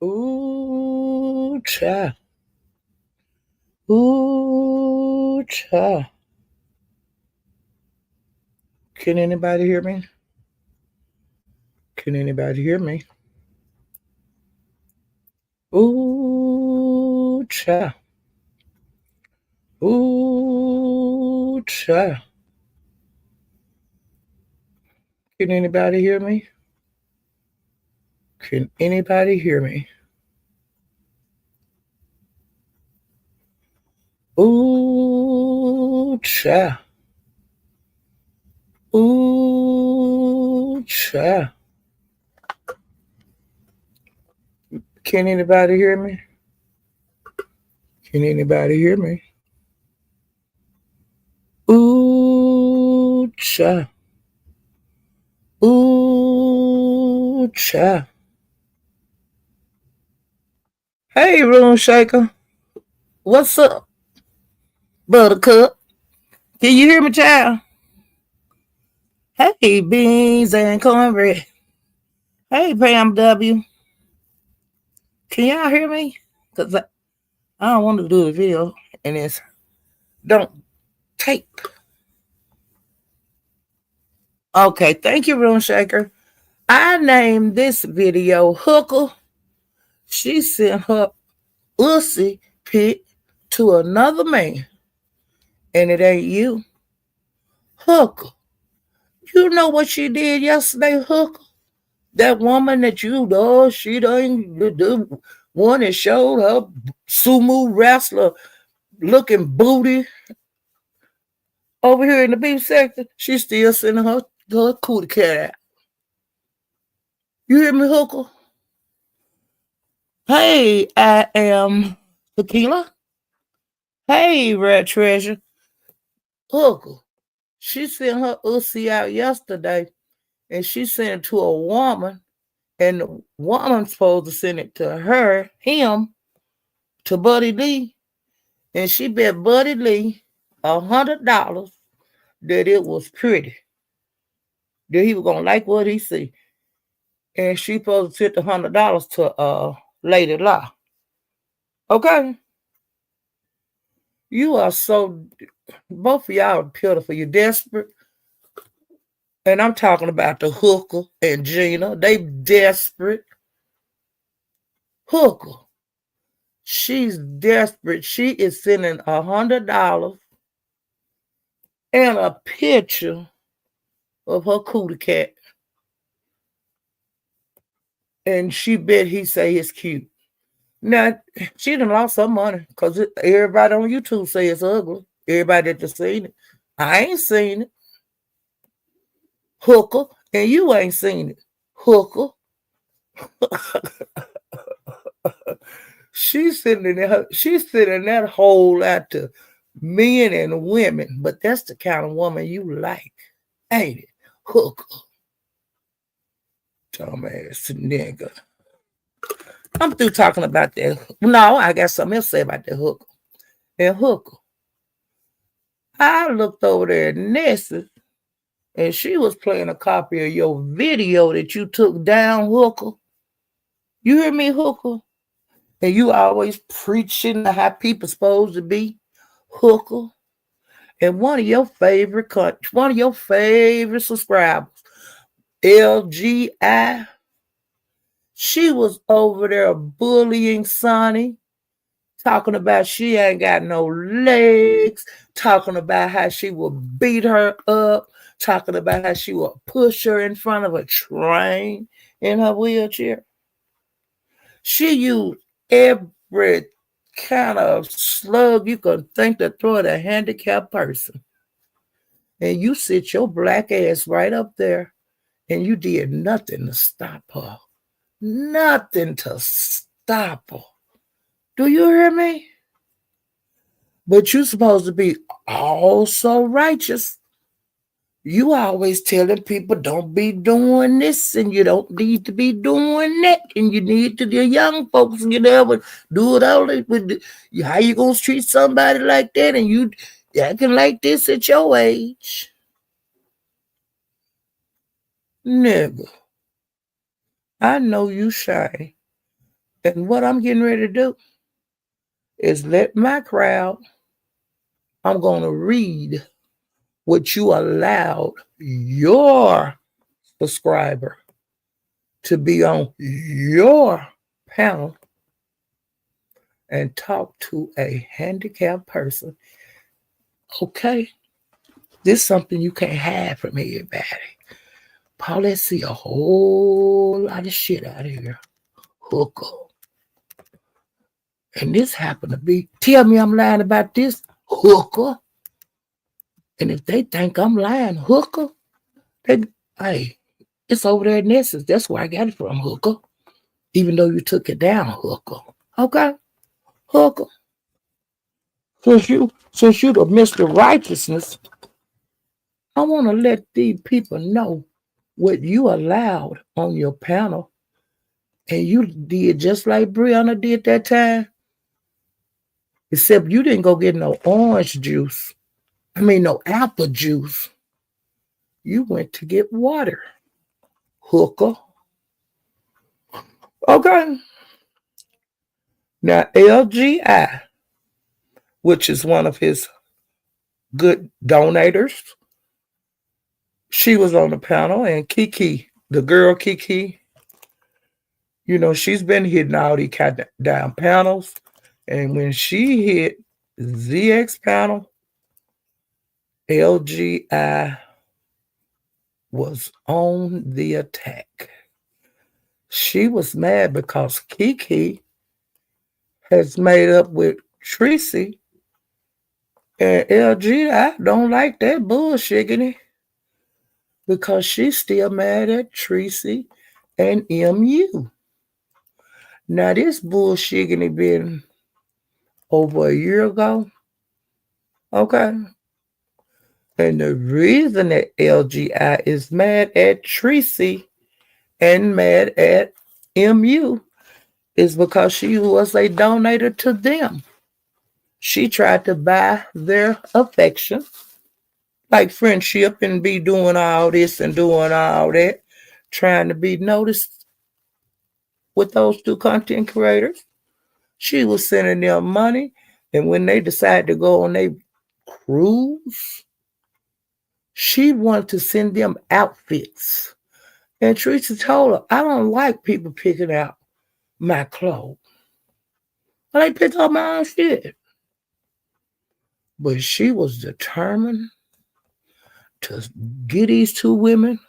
Ooh, cha. Ooh, cha. Can anybody hear me? Can anybody hear me? Ooh, cha. Ooh, cha. Can anybody hear me? Can anybody hear me? Ooh, cha. Ooh, cha. Can anybody hear me? Can anybody hear me? Ooh, cha. Ooh, cha. Hey, Room Shaker. What's up, Buttercup? Can you hear me, child? Hey, Beans and Cornbread. Hey, Pam W. Can y'all hear me? Because I don't want to do a video and it's don't tape. Okay, thank you, Room Shaker. I named this video Hooka. She sent her pussy pic to another man, and it ain't you. Hooka. You know what she did yesterday, Hooka? That woman that you know, she done the one that showed her sumo wrestler looking booty over here in the beef section. She's still sending her cootie cat out. You hear me, Hooker? Hey, I am Tequila. Hey, Red Treasure. Hooker. She sent her Uzi out yesterday, and she sent it to a woman, and the woman's supposed to send it to him, to Buddy Lee, and she bet Buddy Lee $100 that it was pretty, that he was gonna like what he see, and she supposed to send the $100 to Lady Law. Okay, you are so both of y'all are pitiful. You're desperate. And I'm talking about the Hooker and Gina. They desperate. Hooker. She's desperate. She is sending $100 and a picture of her cootie cat. And she bet he say it's cute. Now, she done lost her money because everybody on YouTube say it's ugly. Everybody that just seen it. I ain't seen it. Hooker. And you ain't seen it. Hooker. She's sending that whole out to men and women, but that's the kind of woman you like, ain't it? Hooker. Dumbass nigga. I'm through talking about that. No, I got something else to say about that Hooker. And Hooker. I looked over there at Nessie, and she was playing a copy of your video that you took down, Hooker. You hear me, Hooker? And you always preaching how people supposed to be, Hooker. And one of your favorite subscribers, LGI, she was over there bullying Sunny, talking about she ain't got no legs, talking about how she will beat her up, talking about how she will push her in front of a train in her wheelchair. She used every kind of slug you could think to throw at a handicapped person. And you sit your black ass right up there and you did nothing to stop her. Nothing to stop her. Do you hear me? But you're supposed to be also righteous. You always telling people don't be doing this and you don't need to be doing that and you need to, the young folks, you never do it all. How you gonna treat somebody like that and you acting like this at your age? Nigga, I know you shy. And what I'm getting ready to do is let my crowd, I'm going to read what you allowed your subscriber to be on your panel and talk to a handicapped person. Okay, this is something you can't have from everybody. Paul, let's see a whole lot of shit out here. Hooker. And this happened to be, tell me I'm lying about this, Hooker. And if they think I'm lying, Hooker, hey, it's over there in Essence. That's where I got it from, Hooker. Even though you took it down, Hooker. Okay? Hooker. Since you the Mr. Righteousness, I want to let these people know what you allowed on your panel. And you did just like Brianna did that time. Except you didn't go get no orange juice. No apple juice. You went to get water. Hooker. Okay. Now, LGI, which is one of his good donators, she was on the panel, and Kiki, the girl Kiki, she's been hitting all these down panels. And when she hit ZX panel, LGI was on the attack. She was mad because Kiki has made up with Tracy, and LGI don't like that bullshitting because she's still mad at Tracy and MU. Now, this bullshitting been over a year ago. Okay. And the reason that LGI is mad at Tracy and mad at MU is because she was a donator to them. She tried to buy their affection, like friendship, and be doing all this and doing all that, trying to be noticed with those two content creators. She was sending them money, and when they decided to go on their cruise, she wanted to send them outfits. And Teresa told her, I don't like people picking out my clothes. I like pick out my own shit. But she was determined to get these two women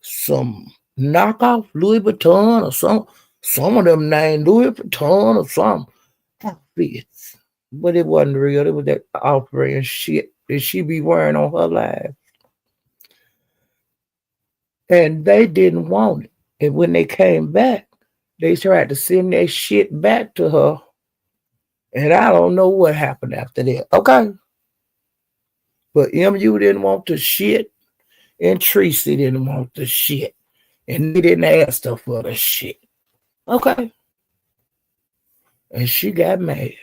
some knockoff Louis Vuitton or some of them named Louis Vuitton or some outfits. But it wasn't real. It was that off-brand shit that she be wearing on her live. And they didn't want it. And when they came back, they tried to send that shit back to her. And I don't know what happened after that. Okay. But MU didn't want the shit, and Tracy didn't want the shit. And they didn't ask her for the shit. Okay. And she got mad.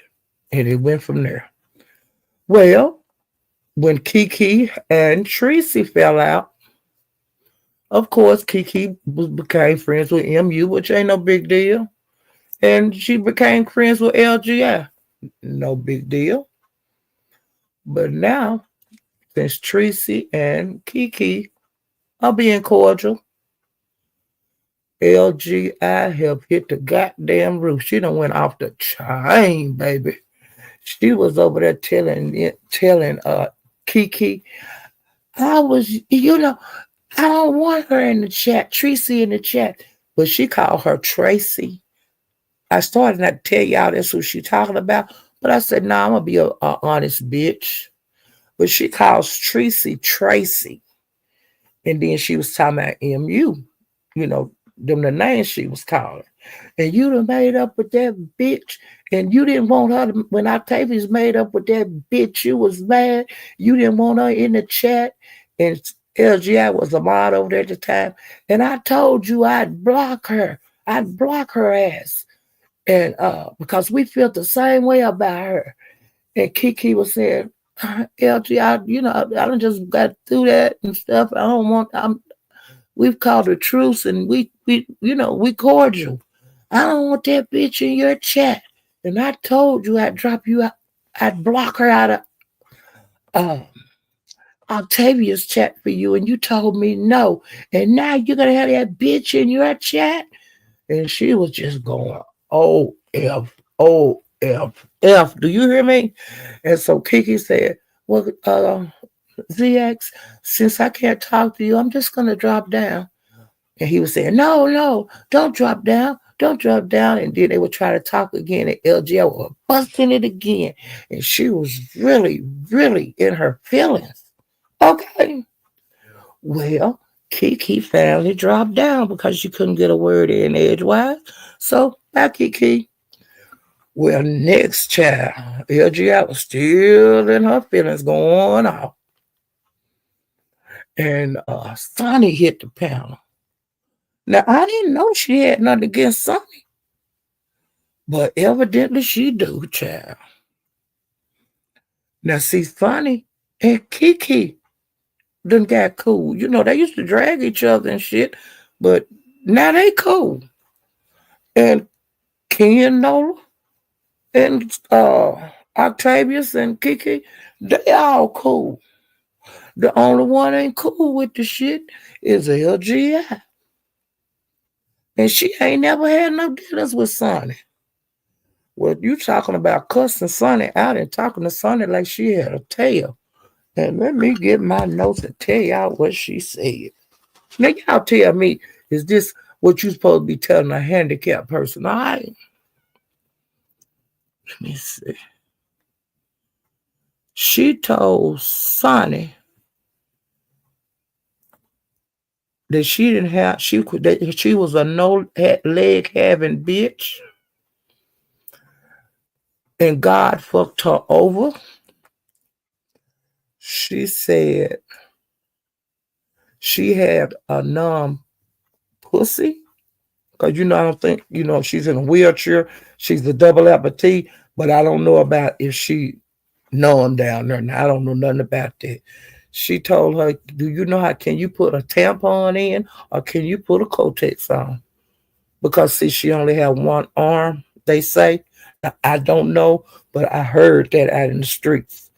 And it went from there. Well, when Kiki and Tracy fell out, of course, Kiki became friends with MU, which ain't no big deal. And she became friends with LGI. No big deal. But now, since Tracy and Kiki are being cordial, LGI have hit the goddamn roof. She done went off the chain, baby. She was over there telling Kiki, I don't want her in the chat, Tracy in the chat. But she called her Tracy. I started not to tell y'all that's who she talking about. But I said, nah, I'm going to be a honest bitch. But she calls Tracy. And then she was talking about MU. Them the names she was calling. And you done made up with that bitch. And you didn't want her to, when Octavia's made up with that bitch, you was mad. You didn't want her in the chat. And LGI was a mod over there at the time. And I told you I'd block her. I'd block her ass. And because we felt the same way about her. And Kiki was saying, LGI, I done just got through that and stuff. I don't want, we've called a truce and we cordial. I don't want that bitch in your chat. And I told you I'd drop you out. I'd block her out of uh, Octavia's chat for you, and you told me no. And now you're gonna have that bitch in your chat. And she was just going, oh F, oh F, F. Do you hear me? And so Kiki said, well, ZX, since I can't talk to you, I'm just gonna drop down. And he was saying, no, no, don't drop down. Don't drop down. And then they would try to talk again. And LGL was busting it again. And she was really, really in her feelings. Okay. Well, Kiki finally dropped down because she couldn't get a word in edgewise. So, bye, Kiki. Well, next child, LGL was still in her feelings going off. And Sonny hit the panel. Now, I didn't know she had nothing against Sonny. But evidently she do, child. Now, see, Sonny and Kiki done got cool. You know, they used to drag each other and shit, but now they cool. And Ken Nola and Octavius and Kiki, they all cool. The only one ain't cool with the shit is LGI. And she ain't never had no dealings with Sonny. Well, you talking about cussing Sonny out and talking to Sonny like she had a tail. And let me get my notes and tell y'all what she said. Now, y'all tell me, is this what you supposed to be telling a handicapped person? All right. Let me see. She told Sonny that she didn't have, that she was a no leg having bitch. And God fucked her over. She said she had a numb pussy. Because, you know, I don't think, you know, she's in a wheelchair. She's a double amputee. But I don't know about if she numb down there. Now, I don't know nothing about that. She told her, do you know how, can you put a tampon in or can you put a Kotex on? Because, see, she only had one arm, they say. Now, I don't know, but I heard that out in the streets.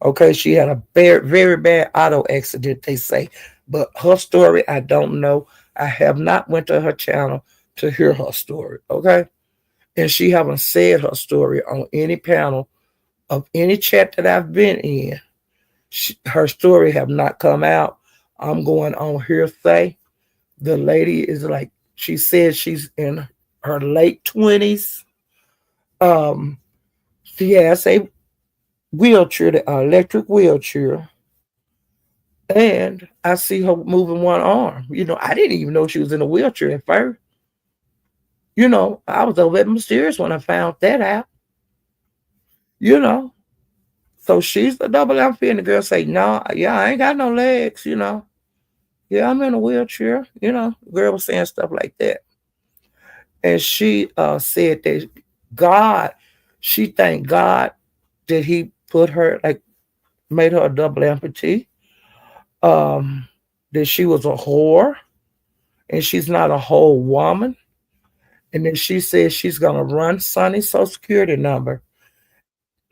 Okay, she had a very, very bad auto accident, they say. But her story, I don't know. I have not went to her channel to hear her story, okay? And she haven't said her story on any panel of any chat that I've been in. Her story have not come out. I'm going on hearsay. The lady is like, she says she's in her late 20s. She has a wheelchair, the electric wheelchair. And I see her moving one arm. You know, I didn't even know she was in a wheelchair at first. You know, I was a little bit mysterious when I found that out. You know, so she's the double amputee, and the girl say, "No, yeah, I ain't got no legs." You know, yeah, I'm in a wheelchair. You know, the girl was saying stuff like that, and she said that God, she thanked God that He put her like made her a double amputee. That she was a whore, and she's not a whole woman. And then she says she's gonna run Sonny's social security number,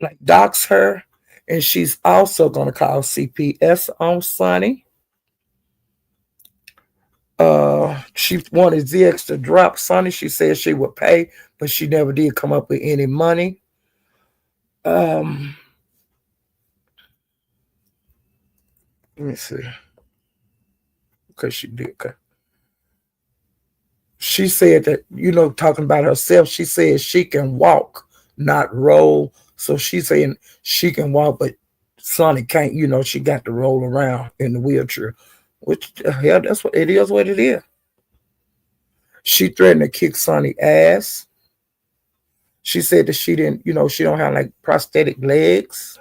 like dox her, and she's also gonna call CPS on Sonny. She wanted ZX to drop Sonny. She said she would pay, but she never did come up with any money. Let me see. Because she did. She said that, you know, talking about herself, she said she can walk, not roll. So she's saying she can walk, but Sonny can't, you know, she got to roll around in the wheelchair. Which, hell, that's what it is. She threatened to kick Sonny ass. She said that she didn't, you know, she don't have like prosthetic legs.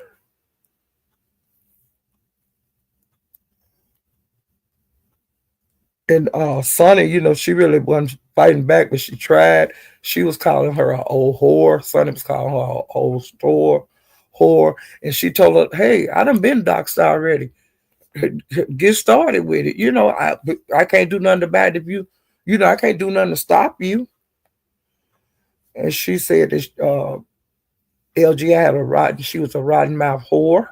And Sonny, you know, she really wasn't fighting back, but she tried. She was calling her an old whore. Sonny was calling her an old store whore. And she told her, hey, I done been doxxed already. Get started with it. You know, I can't do nothing about it if you know, I can't do nothing to stop you. And she said that LGI had a rotten, she was a rotten mouth whore.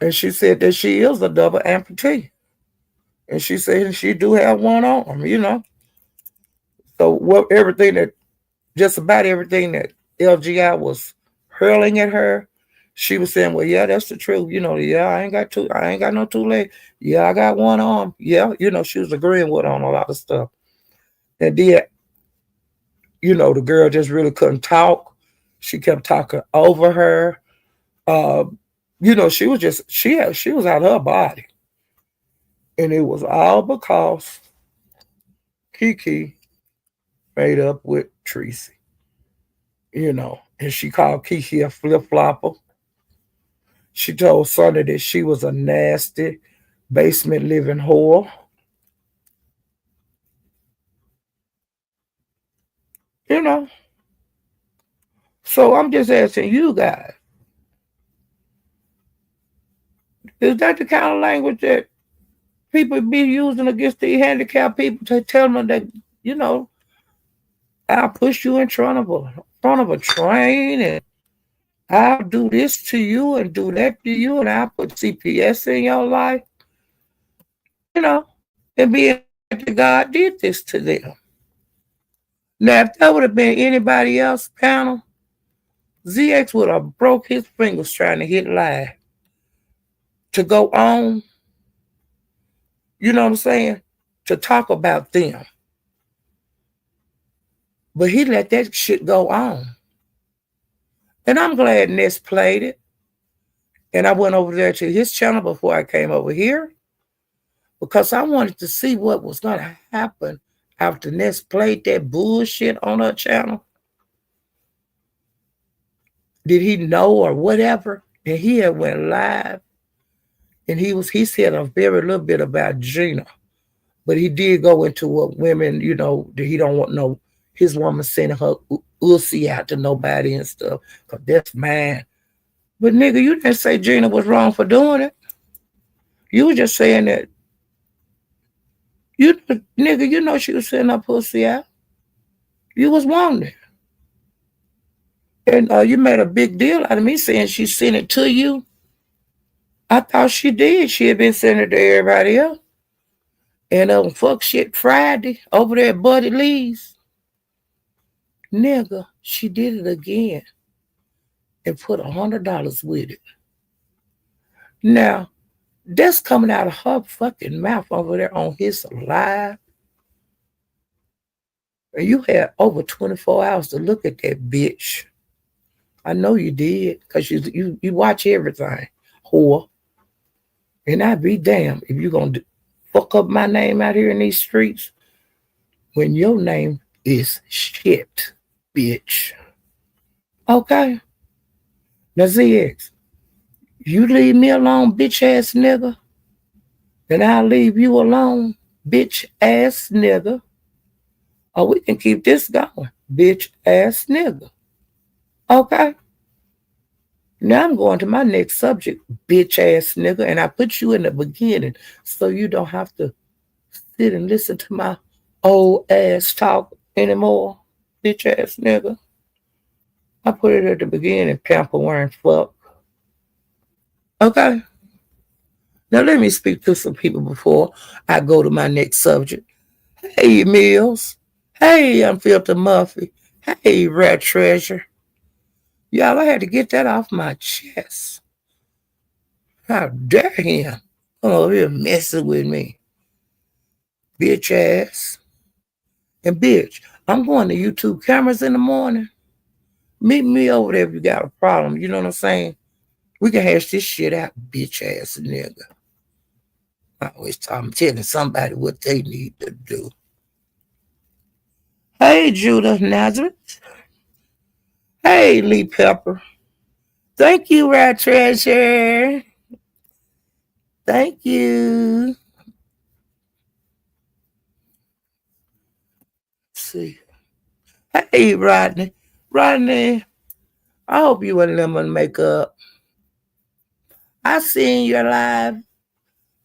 And she said that she is a double amputee. And she said she do have one arm. So what everything that just about everything that LGI was hurling at her, she was saying, well, yeah, that's the truth. Yeah, I ain't got no two legs. Yeah, I got one arm. Yeah, she was agreeing with her on a lot of stuff. And then, the girl just really couldn't talk. She kept talking over her. Uh, she was just she was out of her body. And it was all because Kiki made up with Tracy. And she called Kiki a flip flopper. She told Sunny that she was a nasty basement living whore. You know. So I'm just asking you guys, is that the kind of language that people be using against the handicapped people to tell them that, you know, I'll push you in front of a train and I'll do this to you and do that to you and I'll put CPS in your life, you know, and being that God did this to them. Now, if that would have been anybody else panel, ZX would have broke his fingers trying to hit live to go on, you know what I'm saying, to talk about them. But he let that shit go on. And I'm glad Ness played it. And I went over there to his channel before I came over here because I wanted to see what was going to happen after Ness played that bullshit on her channel. Did he know or whatever? And he had went live and he said a very little bit about Gina. But he did go into what women, that he don't want his woman sending her ussy out to nobody and stuff. Because that's mine. But nigga, you didn't say Gina was wrong for doing it. You were just saying that nigga, she was sending her pussy out. You was wanting it. And you made a big deal out of me saying she sent it to you. I thought she did. She had been sending it to everybody else. And fuck shit Friday over there at Buddy Lee's. Nigga, she did it again and put $100 with it. Now, that's coming out of her fucking mouth over there on his live. And you had over 24 hours to look at that bitch. I know you did, because you watch everything, whore. And I'd be damned if you're going to fuck up my name out here in these streets when your name is shit, bitch. Okay? Now, ZX, you leave me alone, bitch ass nigga, and I'll leave you alone, bitch ass nigga. Or we can keep this going, bitch ass nigga. Okay? Now I'm going to my next subject, bitch ass nigga, and I put you in the beginning so you don't have to sit and listen to my old ass talk anymore, bitch ass nigga. I put it at the beginning, pamper wearing fuck. Okay? Now let me speak to some people before I go to my next subject. Hey, Mills. Hey, I'm Filter Muffy. Hey, Rat Treasure. Y'all, I had to get that off my chest. How dare him come over here messing with me. Bitch ass. And bitch, I'm going to YouTube cameras in the morning. Meet me over there if you got a problem. You know what I'm saying? We can hash this shit out, bitch ass nigga. I always telling somebody what they need to do. Hey, Judah Nazareth. Hey, Lee Pepper. Thank you, Rat Treasure. Thank you. Let's see. Hey, Rodney. Rodney, I hope you and lemon makeup. I seen your live,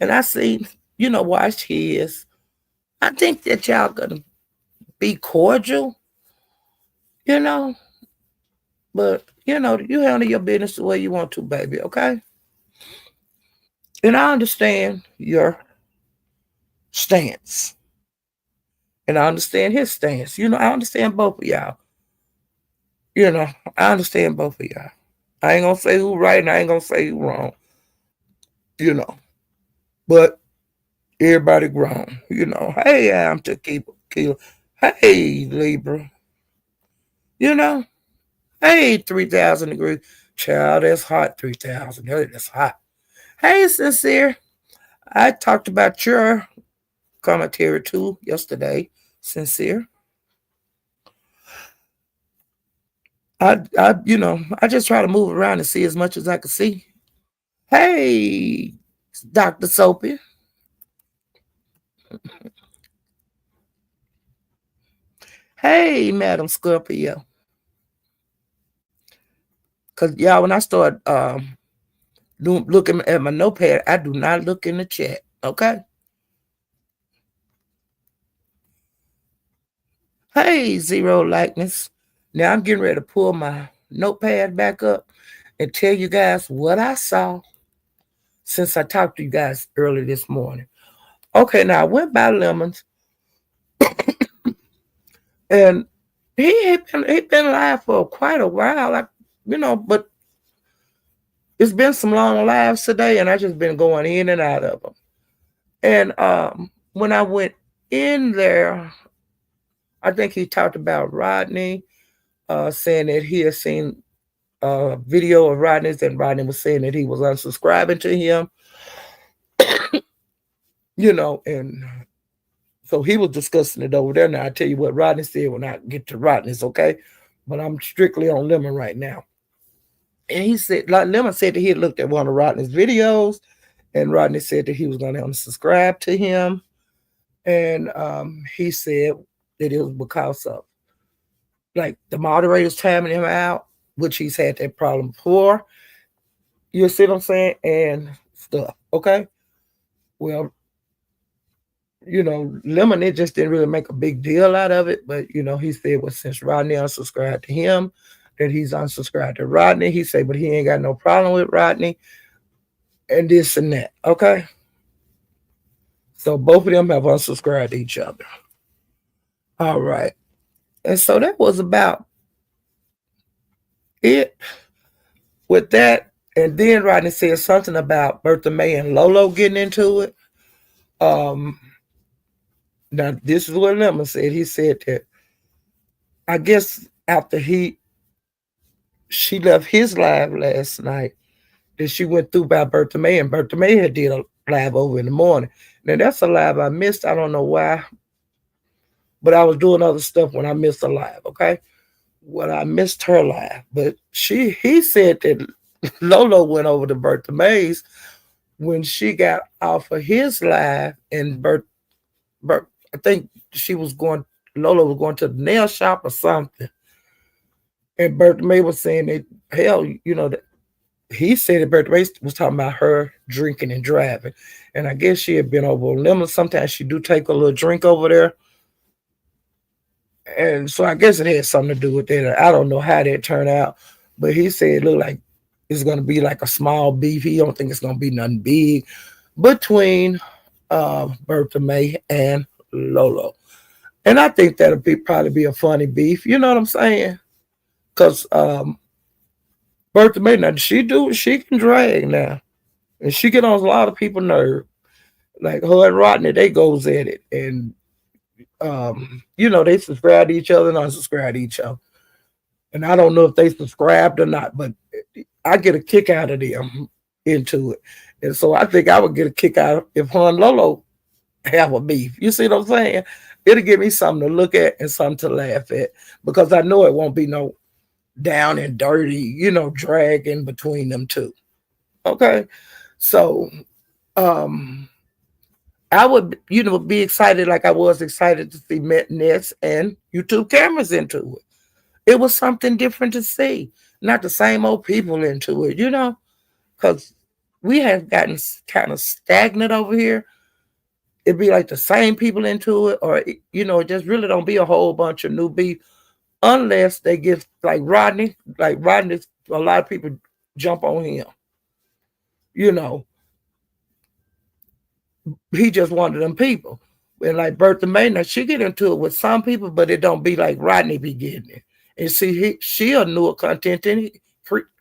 and I seen, watched his. I think that y'all gonna be cordial, you know, but you handle your business the way you want to, baby, okay? And I understand your stance. And I understand his stance. I understand both of y'all. You know, I understand both of y'all. I ain't gonna say who right and I ain't gonna say who wrong, you know. But everybody grown, Hey, I'm tequila. Hey, Libra, you know. Hey, 3,000 degrees. Child, that's hot, 3,000. That's hot. Hey, Sincere. I talked about your commentary too yesterday, Sincere. I just try to move around and see as much as I can see. Hey, Dr. Soapy. Hey, Madam Scorpio. Cause y'all, when I start looking at my notepad, I do not look in the chat. Okay. Hey, Zero Likeness. Now I'm getting ready to pull my notepad back up and tell you guys what I saw since I talked to you guys early this morning. Okay, now I went by Lemons and he been alive for quite a while. But it's been some long lives today, and I just been going in and out of them. And when I went in there, I think he talked about Rodney, saying that he had seen a video of Rodney's, and Rodney was saying that he was unsubscribing to him, and so he was discussing it over there. Now I tell you what Rodney said when I get to Rodney's, okay? But I'm strictly on Lemon right now. And he said, like Lemon said that he had looked at one of Rodney's videos, and Rodney said that he was going to unsubscribe to him. And he said that it was because of like the moderators timing him out, which he's had that problem before. You see what I'm saying? And stuff. Okay. Well, Lemon, it just didn't really make a big deal out of it. But, he said, well, since Rodney unsubscribed to him, that he's unsubscribed to Rodney. He said, but he ain't got no problem with Rodney and this and that. Okay. So both of them have unsubscribed to each other. All right. And so that was about it with that. And then Rodney said something about Bertha May and Lolo getting into it. Now this is what Lemon said. He said that I guess after she left his live last night, that she went through by Bertha May, and Bertha May had did a live over in the morning. Now that's a live I missed. I don't know why, but I was doing other stuff when I missed a live. Okay, well I missed her live, but he said that Lolo went over to Bertha May's when she got off of his live, and I think Lola was going to the nail shop or something. And Bertha May was saying that, hell, that he said that Bertha May was talking about her drinking and driving. And I guess she had been over on Lemon. Sometimes she do take a little drink over there. And so I guess it had something to do with that. I don't know how that turned out. But he said it looked like it's going to be like a small beef. He don't think it's going to be nothing big between Bertha May and Lolo. And I think that'll probably be a funny beef. You know what I'm saying? Because Bertha May, now she can drag now. And she get on a lot of people's nerves. Like her and Rodney, they goes at it. And, they subscribe to each other and unsubscribe to each other. And I don't know if they subscribed or not, but I get a kick out of them into it. And so I think I would get a kick out if her and Lolo have a beef. You see what I'm saying? It'll give me something to look at and something to laugh at, because I know it won't be no down and dirty, dragging between them two. Okay. So I would, be excited like I was excited to see Nets and YouTube cameras into it. It was something different to see, not the same old people into it, because we have gotten kind of stagnant over here. it be like the same people into it, or it just really don't be a whole bunch of new beef unless they get like Rodney. Like Rodney, a lot of people jump on him. You know, he just one of them people. And like Bertha Maynard, she get into it with some people, but it don't be like Rodney be getting it. And see, she a newer content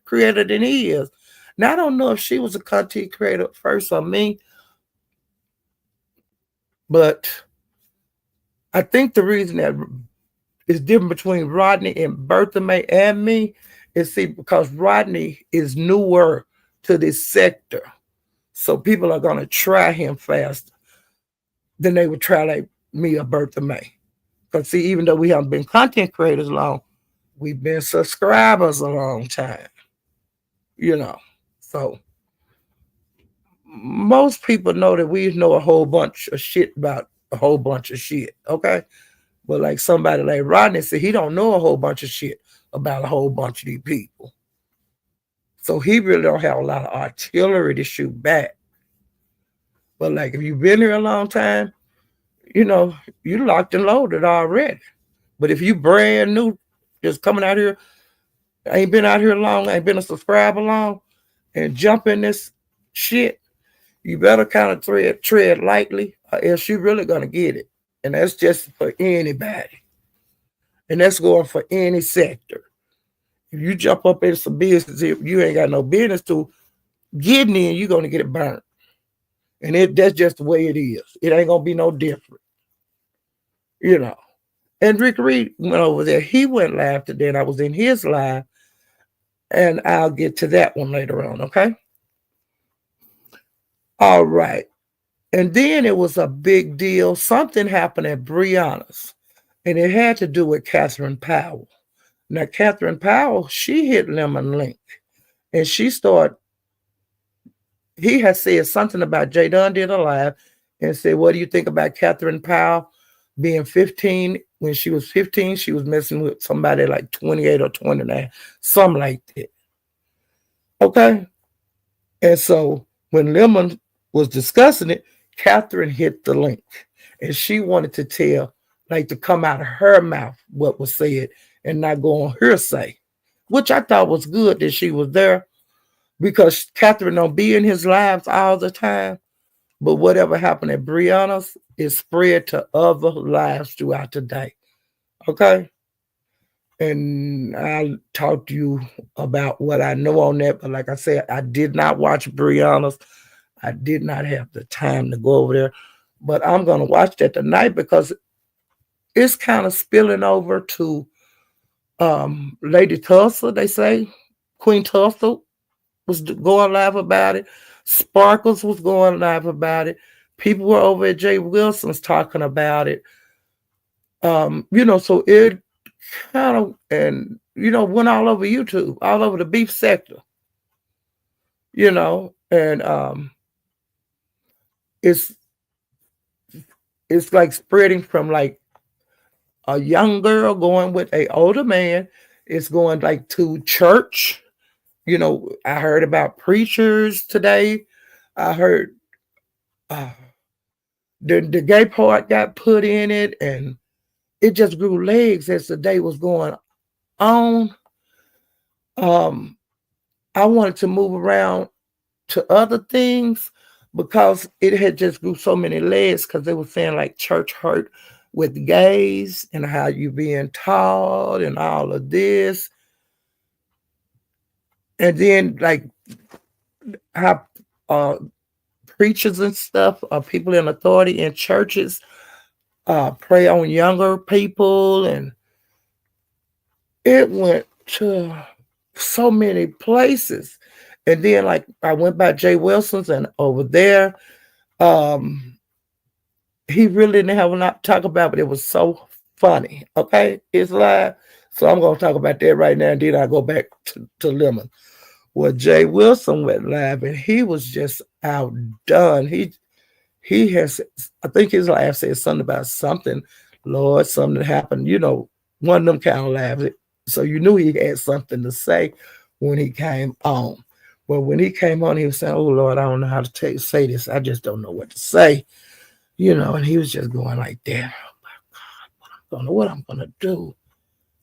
creator than he is. Now I don't know if she was a content creator first or me, but I think the reason that is different between Rodney and Bertha May and me is because Rodney is newer to this sector. So people are gonna try him faster than they would try like me or Bertha May. Because see, even though we haven't been content creators long, we've been subscribers a long time. So most people know that we know a whole bunch of shit about a whole bunch of shit. Okay. But like somebody like Rodney said, he don't know a whole bunch of shit about a whole bunch of these people. So he really don't have a lot of artillery to shoot back. But like if you've been here a long time, you locked and loaded already. But if you brand new, just coming out here, ain't been out here long, ain't been a subscriber long, and jump in this shit, you better kind of tread lightly, or else you really gonna get it. And that's just for anybody. And that's going for any sector. If you jump up into some business, if you ain't got no business to getting in, you're gonna get it burnt. And that's just the way it is. It ain't gonna be no different. And Rick Reed went over there. He went live today, and I was in his live. And I'll get to that one later on, okay? All right. And then it was a big deal. Something happened at Brianna's, and it had to do with Catherine Powell. Now, Catherine Powell, she hit Lemon Link, and he had said something about Jay Dunn did a live and said, what do you think about Catherine Powell being 15? When she was 15, she was messing with somebody like 28 or 29, something like that. Okay? And so when Lemon was discussing it, Catherine hit the link. And she wanted to to come out of her mouth what was said and not go on hearsay, which I thought was good that she was there because Catherine don't be in his lives all the time. But whatever happened at Brianna's is spread to other lives throughout the day. Okay? And I'll talk to you about what I know on that. But like I said, I did not watch Brianna's. I did not have the time to go over there. But I'm going to watch that tonight because it's kind of spilling over to Lady Tulsa, they say. Queen Tulsa was going live about it. Sparkles was going live about it. People were over at Jay Wilson's talking about it. So it kind of, and, went all over YouTube, all over the beef sector, and it's like spreading from like a young girl going with a older man. It's going like to church. I heard about preachers today. I heard the gay part got put in it, and it just grew legs as the day was going on. I wanted to move around to other things because it had just grew so many legs because they were saying like church hurt with gays and how you being taught and all of this. And then like how preachers and stuff, people in authority in churches prey on younger people, and it went to so many places. And then like I went by Jay Wilson's, and over there, he really didn't have a lot to talk about, but it was so funny. Okay, it's live. So I'm gonna talk about that right now, and then I go back to Lemon. Well, Jay Wilson went live, and he was just outdone. He has, I think his laugh said something about something, Lord, something happened. One of them kind of laughs. So you knew he had something to say when he came on. Well, when he came on, he was saying, "Oh Lord, I don't know how to say this. I just don't know what to say." And he was just going like that. I don't know what I'm gonna do.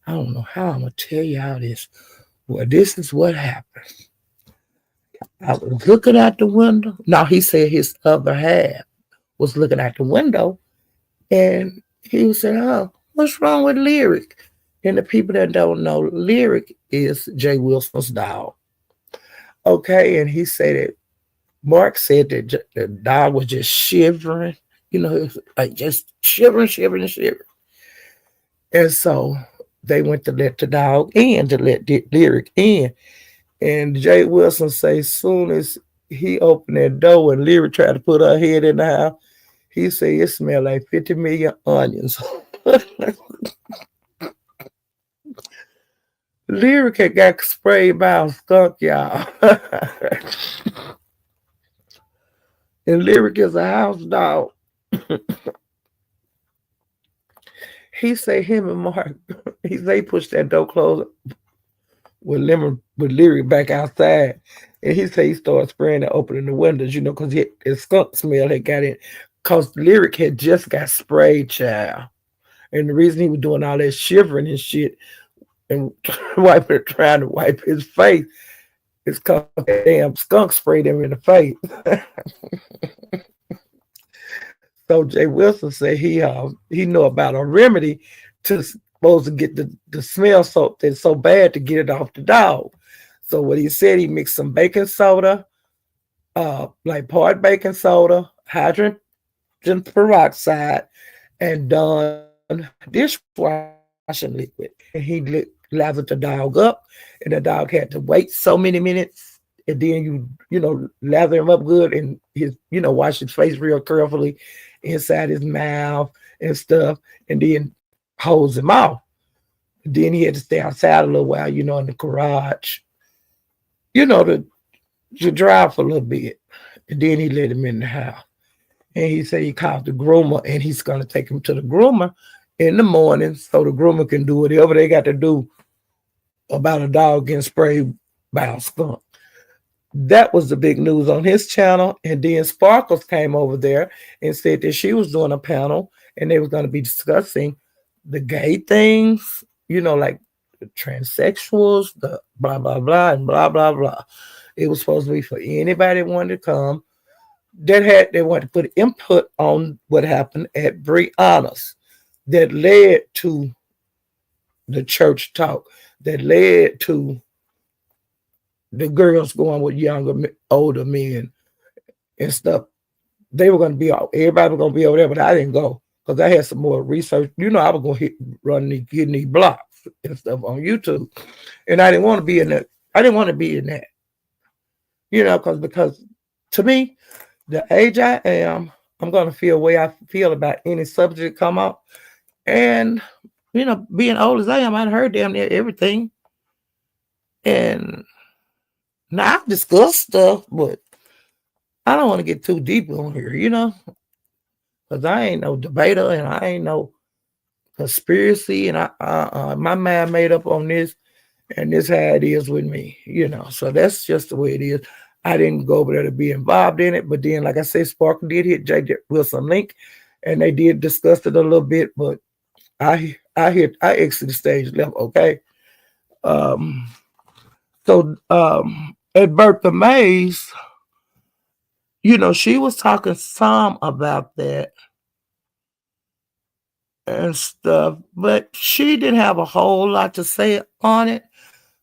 I don't know how I'm gonna tell y'all this. Well, this is what happened. I was looking out the window. Now he said his other half was looking out the window, and he was saying, "Oh, what's wrong with Lyric?" And the people that don't know, Lyric is Jay Wilson's dog. Okay, and he said that Mark said that the dog was just shivering. It was like just shivering, shivering, shivering. And so they went to let the dog in, to let Lyric in. And Jay Wilson say soon as he opened that door and Lyric tried to put her head in the house, he said it smelled like 50 million onions. Lyric had got sprayed by a skunk, y'all. And Lyric is a house dog. He say him and Mark, they pushed that door closed with Lyric back outside. And he said he started spraying and opening the windows, because his skunk smell had got in. Because Lyric had just got sprayed, child. And the reason he was doing all that shivering and shit and trying to wipe his face is because that damn skunk sprayed him in the face. So Jay Wilson said he know about a remedy to supposed to get the smell that's so bad to get it off the dog. So what he said, he mixed some baking soda, like part baking soda, hydrogen peroxide, and done dishwashing liquid. And he lathered the dog up, and the dog had to wait so many minutes. And then lather him up good, and wash his face real carefully inside his mouth and stuff, and then hose him off. Then he had to stay outside a little while, in the garage, to dry for a little bit. And then he let him in the house. And he said he called the groomer, and he's going to take him to the groomer in the morning so the groomer can do whatever they got to do about a dog getting sprayed by a skunk. That was the big news on his channel. And then Sparkles came over there and said that she was doing a panel and they were going to be discussing the gay things, like the transsexuals, the blah, blah, blah, and blah, blah, blah. It was supposed to be for anybody that wanted to come. They wanted to put input on what happened at Brianna's that led to the church talk, that led to the girls going with older men and stuff. They were going to be everybody was going to be over there, but I didn't go because I had some more research. I was going to get these blocks and stuff on YouTube, and I didn't want to be in that. I didn't want to be in that, because to me, the age I am, I'm going to feel the way I feel about any subject come up, and being old as I am, I've heard damn near everything, and now I've discussed stuff, but I don't want to get too deep on here, because I ain't no debater and I ain't no conspiracy, and my mind made up on this, and this how it is with me, So that's just the way it is. I didn't go over there to be involved in it, but then, like I said, Sparkle did hit Jay Wilson link, and they did discuss it a little bit, but I exited the stage left. Okay. So at Bertha Mays, she was talking some about that and stuff, but she didn't have a whole lot to say on it.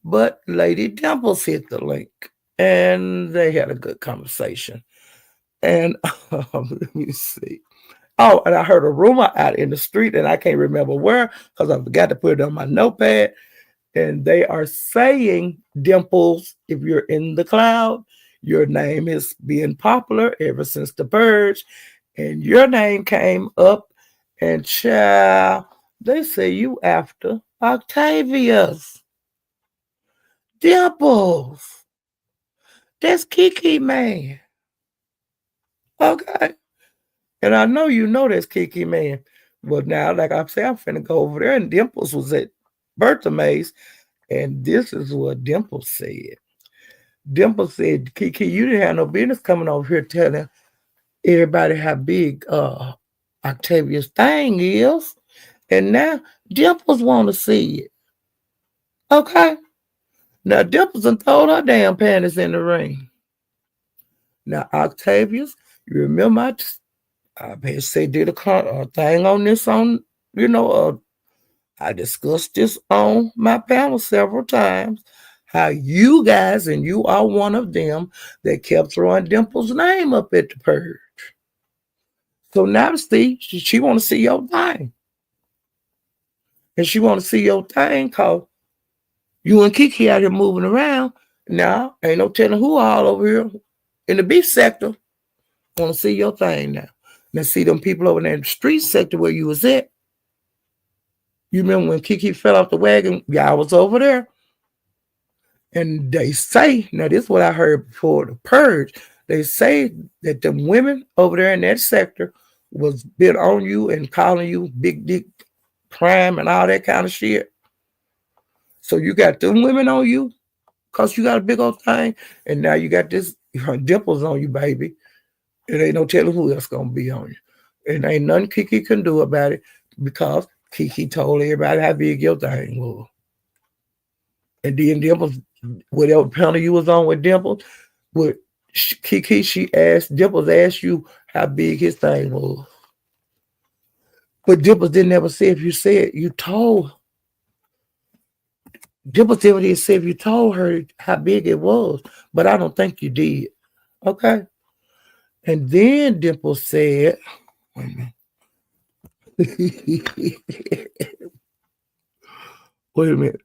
But Lady Dimples hit the link, and they had a good conversation. And let me see. Oh, and I heard a rumor out in the street, and I can't remember where because I forgot to put it on my notepad. And they are saying, Dimples, if you're in the cloud, your name is being popular ever since the purge, and your name came up, and child, they say you after Octavius. Dimples, that's Kiki Man. Okay. And I know that's Kiki Man. But now, like I said, I'm finna go over there, and Dimples was at Bertha Mays, and this is what Dimples said. Dimples said, Kiki, you didn't have no business coming over here telling everybody how big Octavia's thing is, and now Dimples want to see it. Okay? Now Dimples done throwed her damn panties in the ring. Now Octavia's, you remember I basically did a thing on this you know, I discussed this on my panel several times. How you guys, and you are one of them, that kept throwing Dimple's name up at the purge. So now Steve, she want to see your thing. And she want to see your thing cause you and Kiki out here moving around. Now, ain't no telling who all over here in the beef sector want to see your thing now. Now see them people over there in the street sector where you was at. You remember when Kiki fell off the wagon? Y'all was over there. And they say, now this is what I heard before the purge. They say that the women over there in that sector was been on you and calling you big dick crime and all that kind of shit. So you got them women on you because you got a big old thing, and now you got this Dimples on you, baby. It ain't no telling who else gonna be on you. And ain't nothing Kiki can do about it because Kiki told everybody how big your thing was. And then Dimples, whatever panel you was on with Dimples, with Kiki, Dimples asked you how big his thing was. But Dimples didn't ever say if you said, you told. Dimples didn't say if you told her how big it was, but I don't think you did. Okay? And then Dimples said, wait a minute. Wait a minute.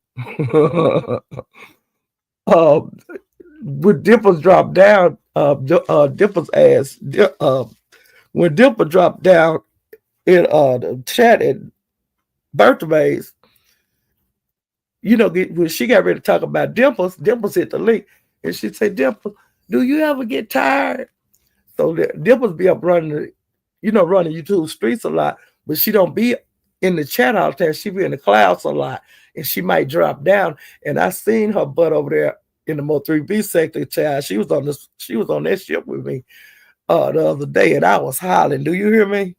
When Dimples dropped down, Dimples asked, when Dimple dropped down in the chat at Birthdays, you know, when she got ready to talk about Dimples, Dimples hit the link, and she said, Dimples, do you ever get tired? So Dimples be up running YouTube streets a lot, but she don't be in the chat all the time. She be in the clouds a lot, and she might drop down. And I seen her butt over there in the Mo 3B sector, child. She was on that ship with me the other day, and I was hollering. Do you hear me?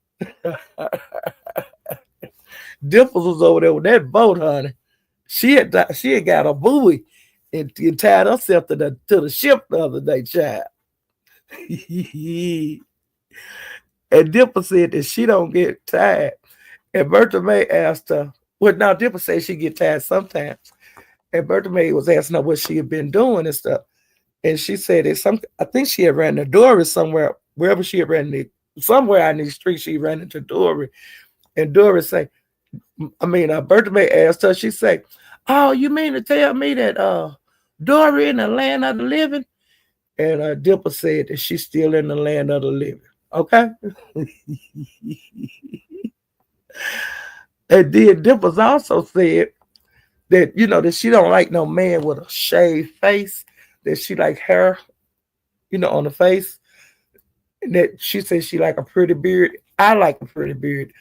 Dimples was over there with that boat, honey. She had got a buoy and tied herself to the ship the other day, child. And Dimple said that she don't get tired. And Bertha May asked her, well, now Dimple said she get tired sometimes. And Bertha May was asking her what she had been doing and stuff. And she said I think she had ran to Dory somewhere, wherever she had ran somewhere out in the street, she ran into Dory. And Dory said, Bertha May asked her, she said, oh, you mean to tell me that Dory in the land of the living? And Dimple said that she's still in the land of the living. Okay? And then Dimples also said that, that she don't like no man with a shaved face, that she like hair, on the face. And that she said she like a pretty beard. I like a pretty beard.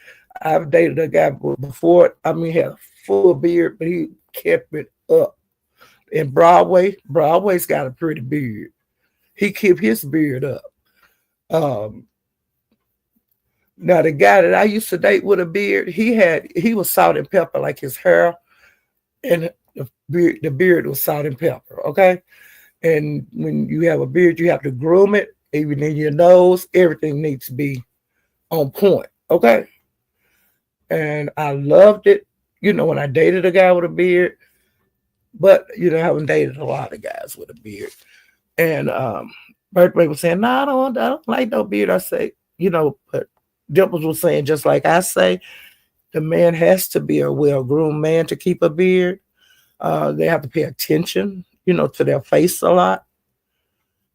I've dated a guy before, he had a full beard, but he kept it up. And Broadway's got a pretty beard. He kept his beard up. Now the guy that I used to date with a beard, he was salt and pepper, like his hair and the beard was salt and pepper, okay? And when you have a beard, you have to groom it, even in your nose, everything needs to be on point, okay? And I loved it, when I dated a guy with a beard, but, I haven't dated a lot of guys with a beard. And Birthday was saying, no, I don't like no beard. I say, but Dimples was saying, just like I say, the man has to be a well-groomed man to keep a beard. They have to pay attention, to their face a lot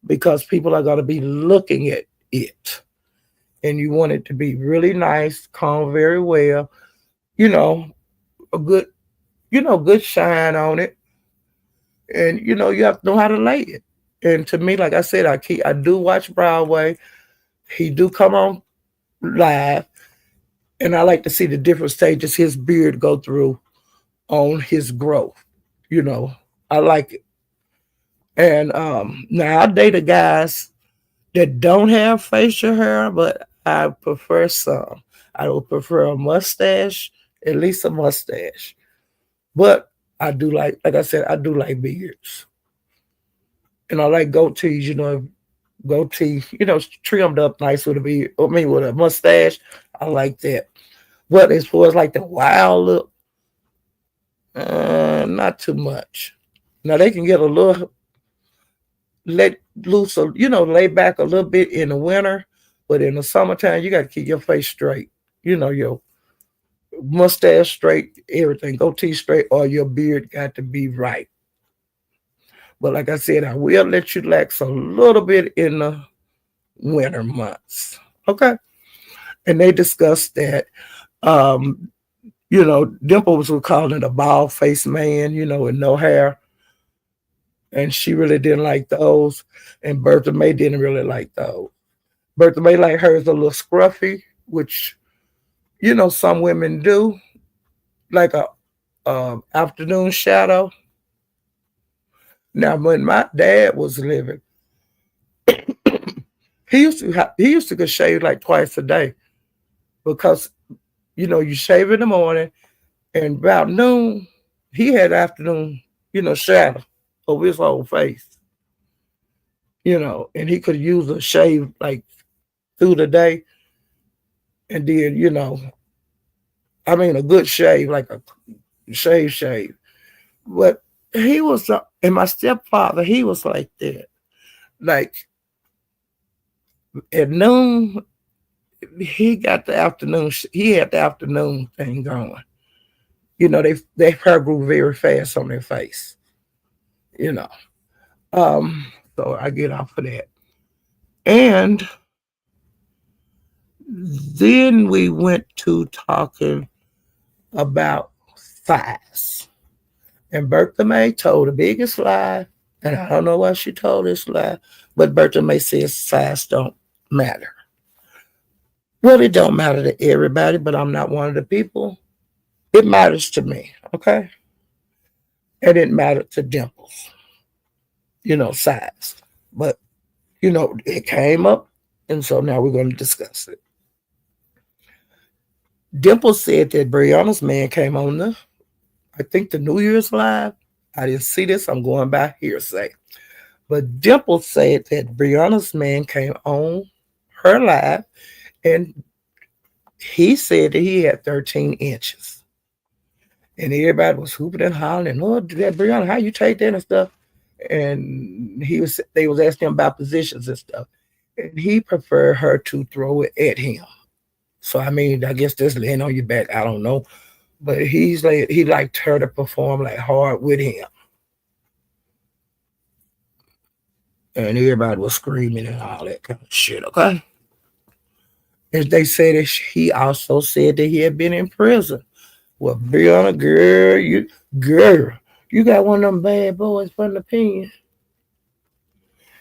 because people are going to be looking at it. And you want it to be really nice, combed very well, a good, good shine on it. And, you have to know how to lay it. And to me, like I said, I do watch Broadway. He do come on live. And I like to see the different stages his beard go through on his growth. I like it. And now I date guys that don't have facial hair, but I prefer some. I would prefer a mustache, at least a mustache. But I do like I said, I do like beards. And I like goatees, goatee, trimmed up nice with a beard. I mean, with a mustache. I like that. But as far as like the wild look, not too much. Now they can get a little let loose, lay back a little bit in the winter, but in the summertime, you got to keep your face straight. Your mustache straight, everything, goatee straight, or your beard got to be right. But like I said, I will let you lax a little bit in the winter months. Okay. And they discussed that, Dimples was calling it a bald faced man, with no hair. And she really didn't like those. And Bertha May didn't really like those. Bertha May like hers a little scruffy, which, some women do, like a afternoon shadow. Now, when my dad was living, he used to get shaved like twice a day because you shave in the morning and about noon he had afternoon shadow over his whole face, and he could use a shave like through the day, and then I mean a good shave like a shave. But he was and my stepfather, he was like that. Like at noon, he got the afternoon. He had the afternoon thing going. Their hair grew very fast on their face. You know. So I get off of that, and then we went to talking about size. And Bertha May told the biggest lie, and I don't know why she told this lie, but Bertha May says size don't matter. Well, it don't matter to everybody, but I'm not one of the people. It matters to me, okay? And it mattered to Dimples, size. But, it came up, and so now we're going to discuss it. Dimples said that Brianna's man came on I think the New Year's Live. I didn't see this. I'm going by hearsay. But Dimples said that Brianna's man came on her live and he said that he had 13 inches. And everybody was hooping and hollering, oh, that Brianna, how you take that and stuff? And they was asking him about positions and stuff. And he preferred her to throw it at him. So I mean, I guess that's laying on your back. I don't know. But he liked her to perform like hard with him. And everybody was screaming and all that kind of shit, okay? And they said that he also said that he had been in prison. Well, Brianna, you got one of them bad boys from the pen.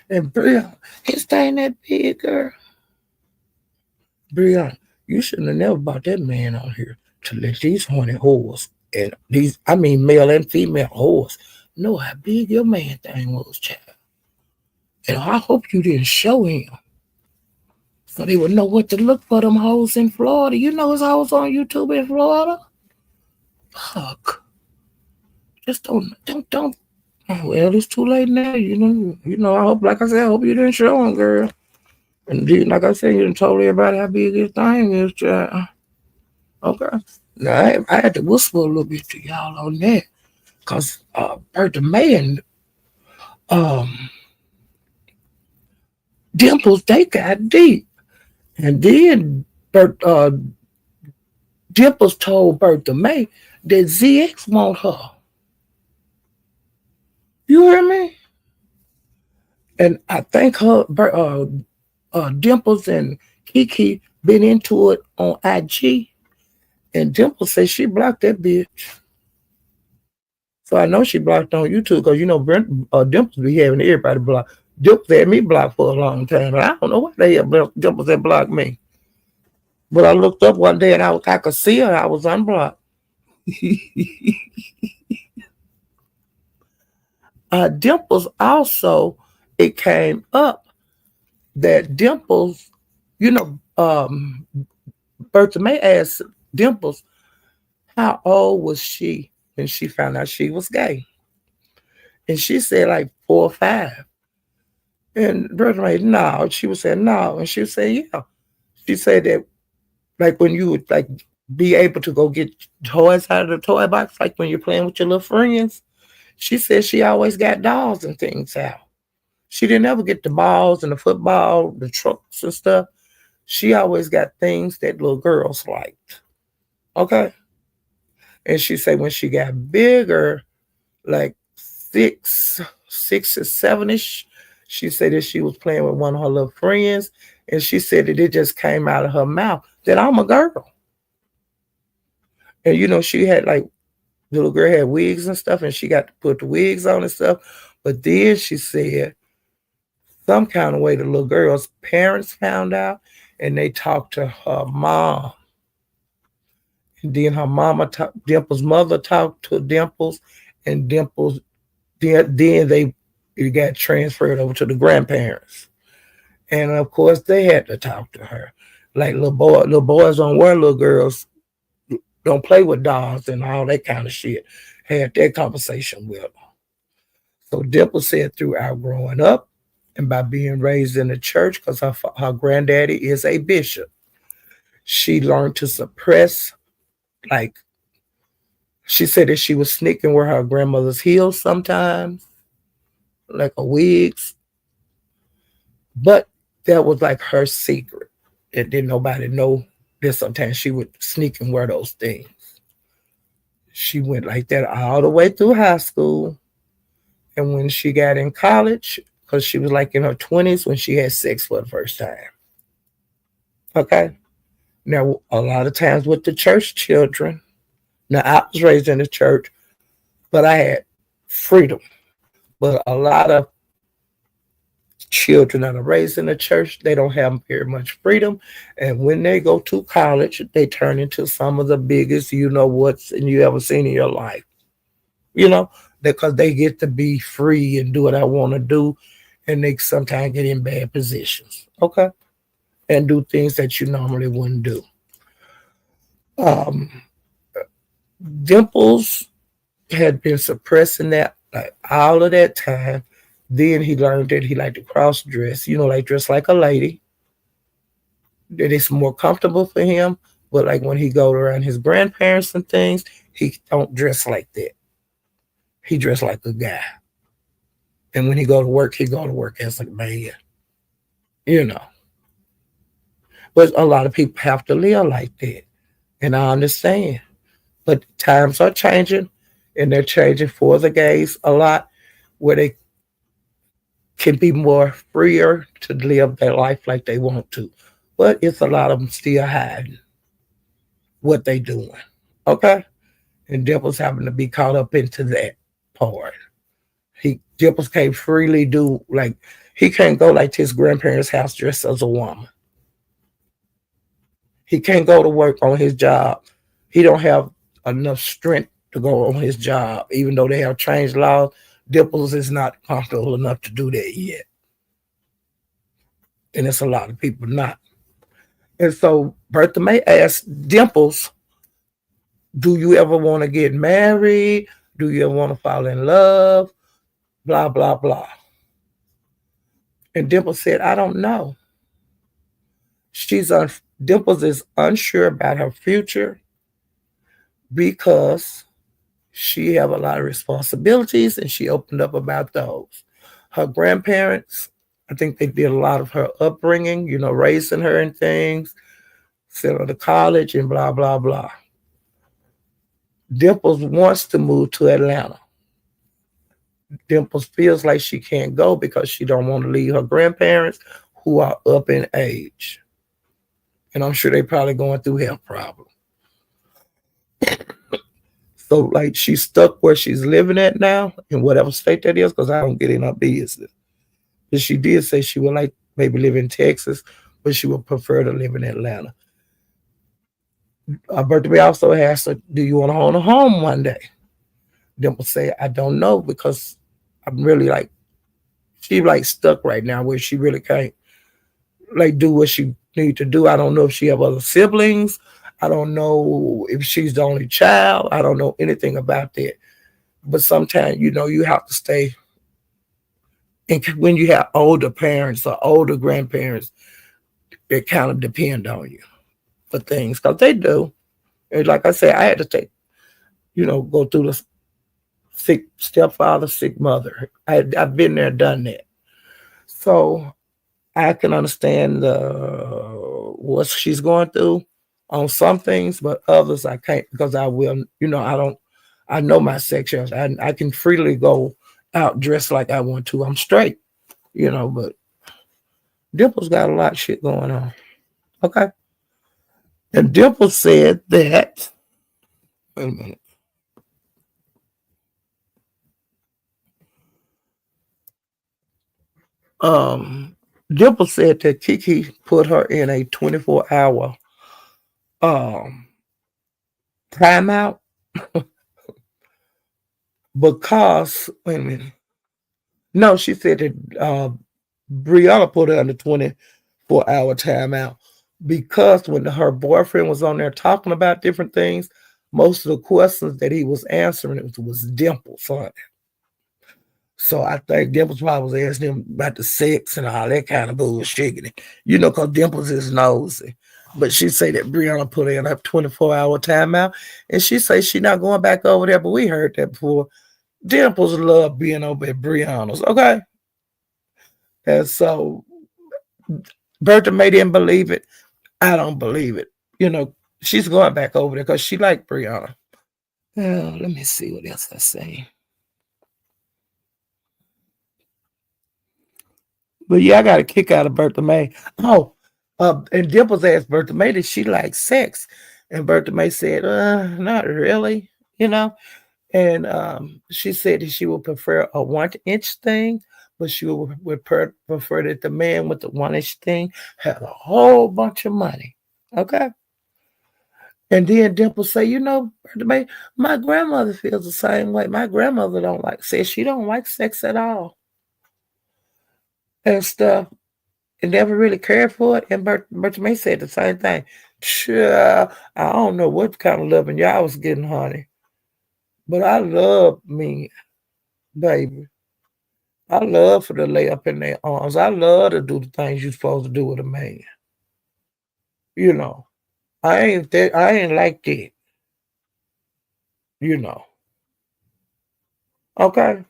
And Brianna, his thing that big, girl. Brianna, you shouldn't have never brought that man out here to let these horny whores, and male and female whores, know how big your man thing was, child. And I hope you didn't show him. So they would know what to look for them hoes in Florida. You know his hoes on YouTube in Florida? Fuck. Just don't. Oh, well, it's too late now. I hope, like I said, I hope you didn't show him, girl. And like I said, you didn't tell everybody how big his thing is, child. Okay. Now, I had to whisper a little bit to y'all on that. Because Bertha May and Dimples, they got deep. And then Dimples told Bertha May that ZX want her. You hear me? And I think Dimples and Kiki been into it on IG. And Dimples said she blocked that bitch. So I know she blocked on YouTube because, Dimples be having everybody blocked. Dimples had me blocked for a long time. I don't know why they had Dimples had blocked me. But I looked up one day and I could see her. I was unblocked. Dimples also, it came up that Dimples, Bertha May asked Dimples, how old was she when she found out she was gay? And she said like 4 or 5. And Bertha May, no. She was saying no. And she was saying, yeah. She said that like when you would like be able to go get toys out of the toy box, like when you're playing with your little friends. She said she always got dolls and things out. She didn't ever get the balls and the football, the trucks and stuff. She always got things that little girls liked. Okay. And she said when she got bigger, like 6 or 7ish, she said that she was playing with one of her little friends, and she said that it just came out of her mouth that I'm a girl. And she had like the little girl had wigs and stuff, and she got to put the wigs on and stuff. But then she said some kind of way the little girl's parents found out, and they talked to her mom. And then her mama, Dimple's mother, talked to Dimples, and Dimples. Then they got transferred over to the grandparents, and of course they had to talk to her. Like little boys don't wear little girls, don't play with dolls and all that kind of shit. Had that conversation with her. So Dimple said throughout growing up and by being raised in the church, because her granddaddy is a bishop, she learned to suppress, like, she said that she was sneaking with her grandmother's heels sometimes, like a wigs, but that was like her secret. And didn't nobody know that sometimes she would sneak and wear those things. She went like that all the way through high school. And when she got in college, because she was like in her 20s when she had sex for the first time. Okay? Now, a lot of times with the church children, now I was raised in the church, but I had freedom. But a lot of children that are raised in the church, they don't have very much freedom. And when they go to college, they turn into some of the biggest you know what's and you ever seen in your life. You know, because they get to be free and do what I want to do, and they sometimes get in bad positions, okay, and do things that you normally wouldn't do. Um, Dimples had been suppressing that like all of that time. Then he learned that he liked to cross dress, like dress like a lady. That it's more comfortable for him. But like when he go around his grandparents and things, he don't dress like that. He dressed like a guy. And when he go to work as a man. You know. But a lot of people have to live like that. And I understand. But times are changing, and they're changing for the gays a lot, where they can be more freer to live their life like they want to. But it's a lot of them still hiding what they doing. Okay? And Dimples having to be caught up into that part. Dimples can't freely do, like, he can't go like to his grandparents' house dressed as a woman. He can't go to work on his job. He don't have enough strength to go on his job, even though they have changed laws. Dimples is not comfortable enough to do that yet. And it's a lot of people not. And so Bertha May asked Dimples, do you ever want to get married? Do you ever want to fall in love? Blah, blah, blah. And Dimples said, I don't know. Dimples is unsure about her future because she have a lot of responsibilities, and she opened up about those. Her grandparents, I think they did a lot of her upbringing, raising her and things, sent her to college and blah, blah, blah. Dimples wants to move to Atlanta. Dimples feels like she can't go because she don't want to leave her grandparents who are up in age. And I'm sure they probably going through health problems. So, like, she's stuck where she's living at now, in whatever state that is, because I don't get in her business. But she did say she would like maybe live in Texas, but she would prefer to live in Atlanta. Bertha also asked her, do you want to own a home one day? Dimple say, I don't know, because I'm really like, she like stuck right now where she really can't like do what she need to do. I don't know if she have other siblings. I don't know if she's the only child. I don't know anything about that. But sometimes, you have to stay. And when you have older parents or older grandparents, they kind of depend on you for things because they do. And like I said, I had to go through the sick stepfather, sick mother. I've been there, done that. So I can understand what she's going through on some things, but others I can't because I will. I don't. I know my sexuality. I can freely go out dressed like I want to. I'm straight, but Dimple's got a lot of shit going on. Okay. And Dimple said that, wait a minute. Um, Dimple said that Kiki put her in a 24-hour um timeout because, wait a minute. No, she said that Brianna put her under 24-hour timeout because when her boyfriend was on there talking about different things, most of the questions that he was answering was Dimple, son. So I think Dimples probably was asking him about the sex and all that kind of bullshit. Because Dimples is nosy. But she say that Brianna put in a 24-hour timeout, and she say she not going back over there, but we heard that before. Dimples love being over at Brianna's, okay? And so Bertha May didn't believe it. I don't believe it. She's going back over there because she like Brianna. Oh, let me see what else I say. But yeah, I got a kick out of Bertha May. Oh, and Dimples asked Bertha May, did she like sex? And Bertha May said, not really, And she said that she would prefer a 1-inch thing, but she would prefer that the man with the 1-inch thing had a whole bunch of money. Okay. And then Dimple say, Bertha May, my grandmother feels the same way. My grandmother says she don't like sex at all and stuff. And never really cared for it. And Bertha May said the same thing. Sure, I don't know what kind of loving y'all was getting, honey. But I love me, baby. I love for to lay up in their arms. I love to do the things you're supposed to do with a man. You know. I ain't like that. You know. Okay.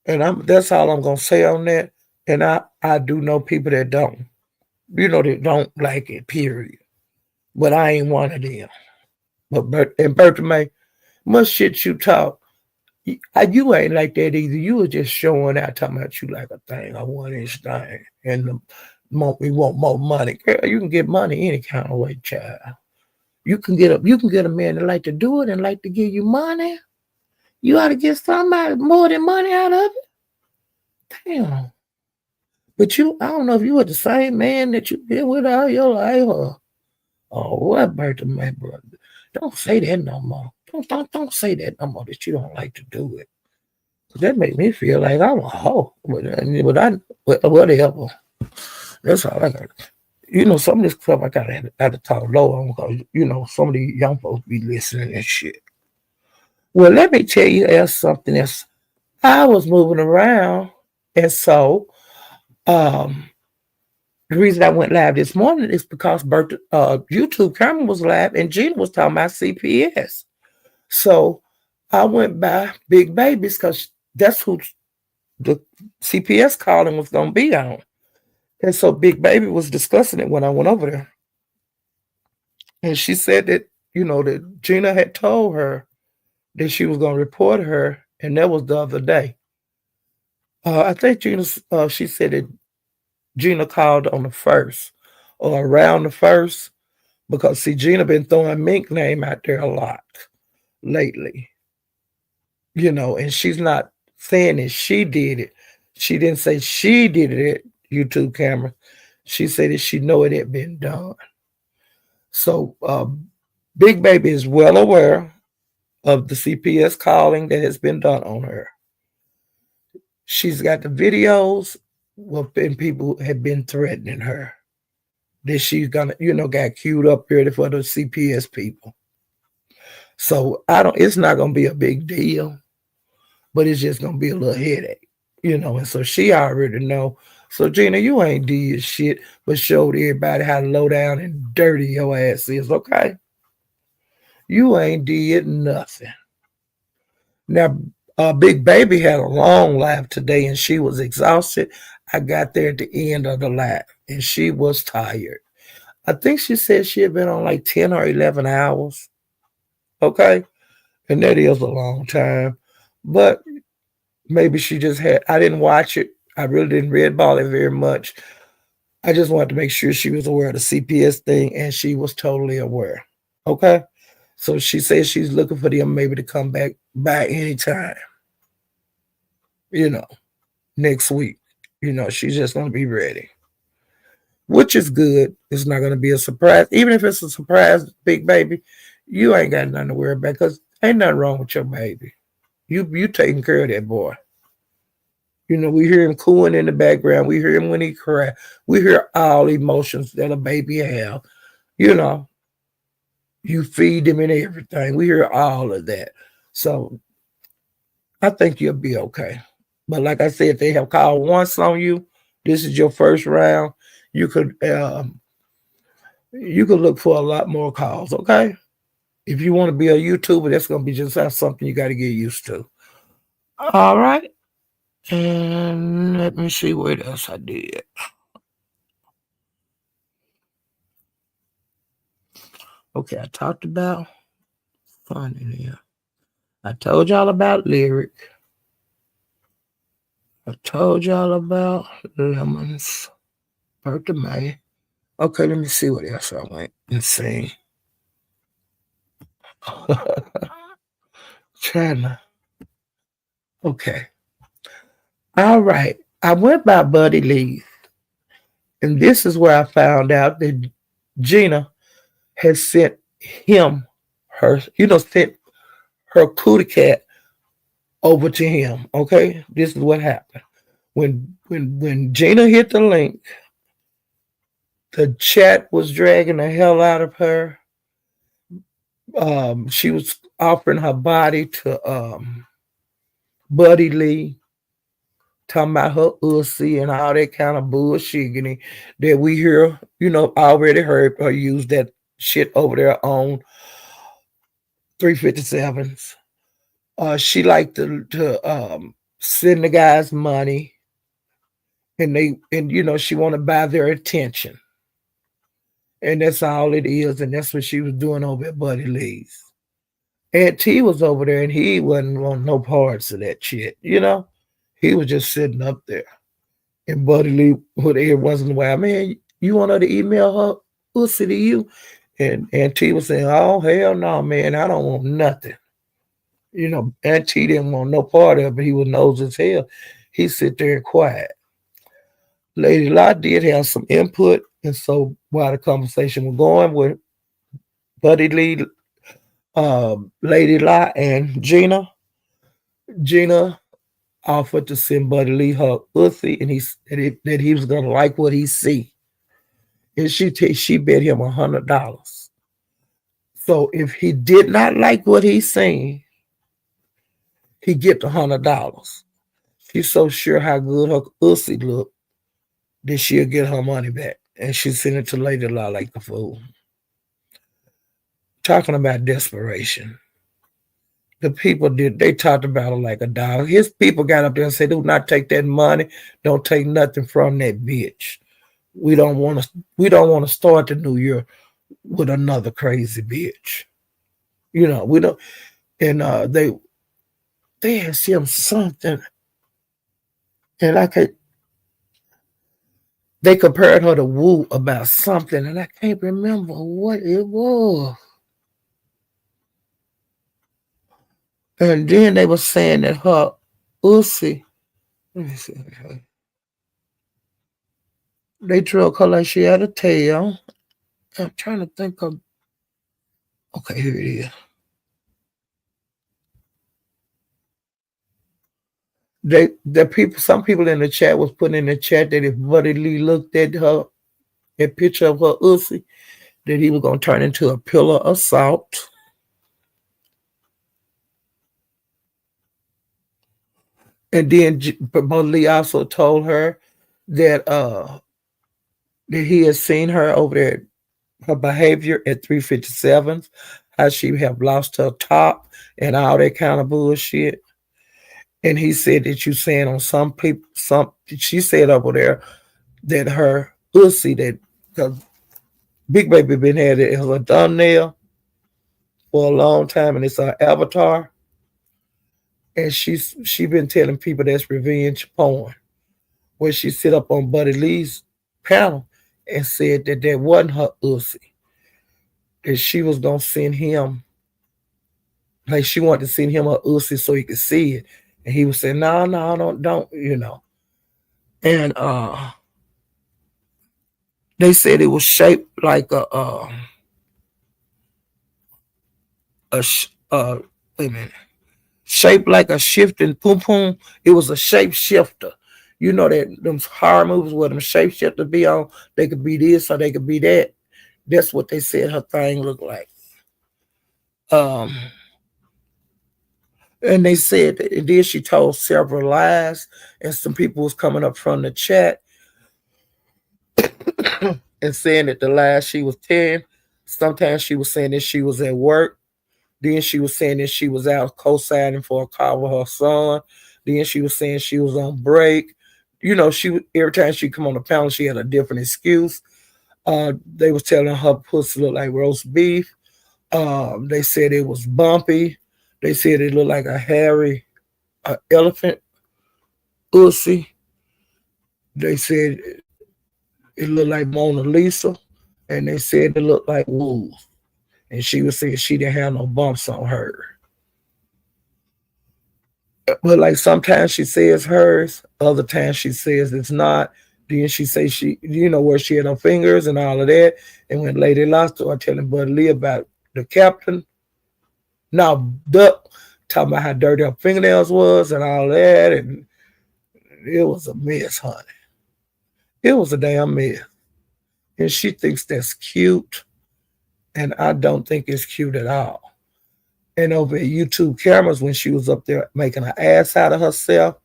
And that's all I'm gonna say on that. And I do know people that don't. That don't like it, period. But I ain't one of them. And Bertha May, much shit you talk. You ain't like that either. You was just showing out, talking about you like a thing, a 1-inch thing, and we want more money. Girl, you can get money any kind of way, child. You can get a man that like to do it and like to give you money. You ought to get somebody more than money out of it. Damn. But I don't know if you were the same man that you've been with all your life, or what, Bertha, my brother. Don't say that no more. Don't say that no more that you don't like to do it. That made me feel like I'm a hoe. But whatever. That's all I got. Some of this stuff I got to talk low on because, some of these young folks be listening and shit. Well, let me tell you else something else. I was moving around, and so the reason I went live this morning is because YouTube camera was live, and Gina was talking about CPS. So I went by Big Babies because that's who the CPS calling was going to be on. And so Big Baby was discussing it when I went over there. And she said that, that Gina had told her that she was going to report her. And that was the other day. I think she said that Gina called on the 1st or around the 1st because, see, Gina been throwing Mink name out there a lot lately. And she's not saying that she did it. She didn't say she did it at YouTube camera. She said that she know it had been done. So Big Baby is well aware of the CPS calling that has been done on her. She's got the videos Well, and people had been threatening her that she's gonna, got queued up ready for the CPS people. So I don't. It's not gonna be a big deal, but it's just gonna be a little headache, And so she already know. So Gina, you ain't did shit, but showed everybody how low down and dirty your ass is. Okay, you ain't did nothing. Now, Big Baby had a long life today, and she was exhausted. I got there at the end of the life, and she was tired. I think she said she had been on like 10 or 11 hours. Okay. And that is a long time. But maybe she just had, I didn't watch it. I really didn't read about it very much. I just wanted to make sure she was aware of the CPS thing, and she was totally aware. Okay. So she says she's looking for them maybe to come back by anytime, you know, next week. She's just going to be ready, which is good. It's not going to be a surprise. Even if it's a surprise, Big Baby, you ain't got nothing to worry about because ain't nothing wrong with your baby. You taking care of that boy. We hear him cooing in the background. We hear him when he cry. We hear all emotions that a baby have. You know, you feed him and everything. We hear all of that. So I think you'll be okay. But like I said, if they have called once on you, this is your first round. You could look for a lot more calls. Okay, if you want to be a YouTuber, that's gonna be just something you got to get used to. All right, and let me see what else I did. Okay, I talked about fun in here. I told y'all about lyric. I told y'all about lemons. Birthday May. Okay, let me see what else I went and sing. China. Okay. All right. I went by Buddy Lee, and this is where I found out that Gina had sent him sent her cootie cat over to him. Okay, this is what happened. When Gina hit the link, the chat was dragging the hell out of her. She was offering her body to Buddy Lee, talking about her ussy and all that kind of bullshit that we hear, already heard her use that shit over there on 357s. She liked to send the guys money, and she want to buy their attention, and that's all it is, and that's what she was doing over at Buddy Lee's. Aunt T was over there, and he wasn't on no parts of that shit. He was just sitting up there. And Buddy Lee would every once in a while, man, you want her to email her pussy to you? And Aunt T was saying, oh, hell no, man, I don't want nothing. Aunt T didn't want no part of it, but he was nose as hell. He sit there and quiet. Lady Lot did have some input, and so while the conversation was going with Buddy Lee, Lady Lot, and Gina offered to send Buddy Lee her pussy, and that he was gonna like what he see, and she bet him $100. So if he did not like what he seen, he get $100. She's so sure how good her pussy look that she'll get her money back, and she sent it to Lady Law like the fool. Talking about desperation. The people they talked about her like a dog. His people got up there and said, do not take that money. Don't take nothing from that bitch. We don't want to start the new year with another crazy bitch. We don't and they asked him something, and they compared her to Wu about something, and I can't remember what it was. And then they were saying that her Ussy, let me see, they drug her like she had a tail. I'm trying to think of. Okay, here it is. some people in the chat was putting in the chat that if Buddy Lee looked at her, a picture of her Ussy, that he was gonna turn into a pillar of salt. And then Buddy Lee also told her that that he had seen her over there, her behavior at 357, how she have lost her top and all that kind of bullshit. And he said that you saying on some people, she said over there that her Ussy, that because Big Baby been had it as a thumbnail for a long time, and it's her avatar. And she been telling people that's revenge porn, where she sit up on Buddy Lee's panel and said that that wasn't her Ussy, that she was gonna send him, like she wanted to send him a Ussy so he could see it, and he was saying, "No, no, don't," you know. And they said it was shaped like a wait a minute, shaped like a shifting pum pum. It was a shape shifter. You know that them horror movies where them shape shifters be on, they could be this or they could be that. That's what they said her thing looked like. Um, and they said that, and then she told several lies, and some people was coming up from the chat and saying that the lies she was telling, sometimes she was saying that she was at work. Then she was saying that she was out co-signing for a car with her son. Then she was saying she was on break. You know, every time she come on the panel, she had a different excuse. They was telling her pussy looked like roast beef. They said it was bumpy. They said it looked like a hairy elephant pussy. They said it looked like Mona Lisa, and they said it looked like wool. And she was saying she didn't have no bumps on her. But like sometimes she says hers, other times she says it's not. Then she say she, you know, where she had her fingers and all of that. And when Lady lost her, I telling Buddy Lee about the captain. Now Duck talking about how dirty her fingernails was and all that, and it was a mess, honey. It was a damn mess. And she thinks that's cute, and I don't think it's cute at all. And over at YouTube cameras, when she was up there making an ass out of herself,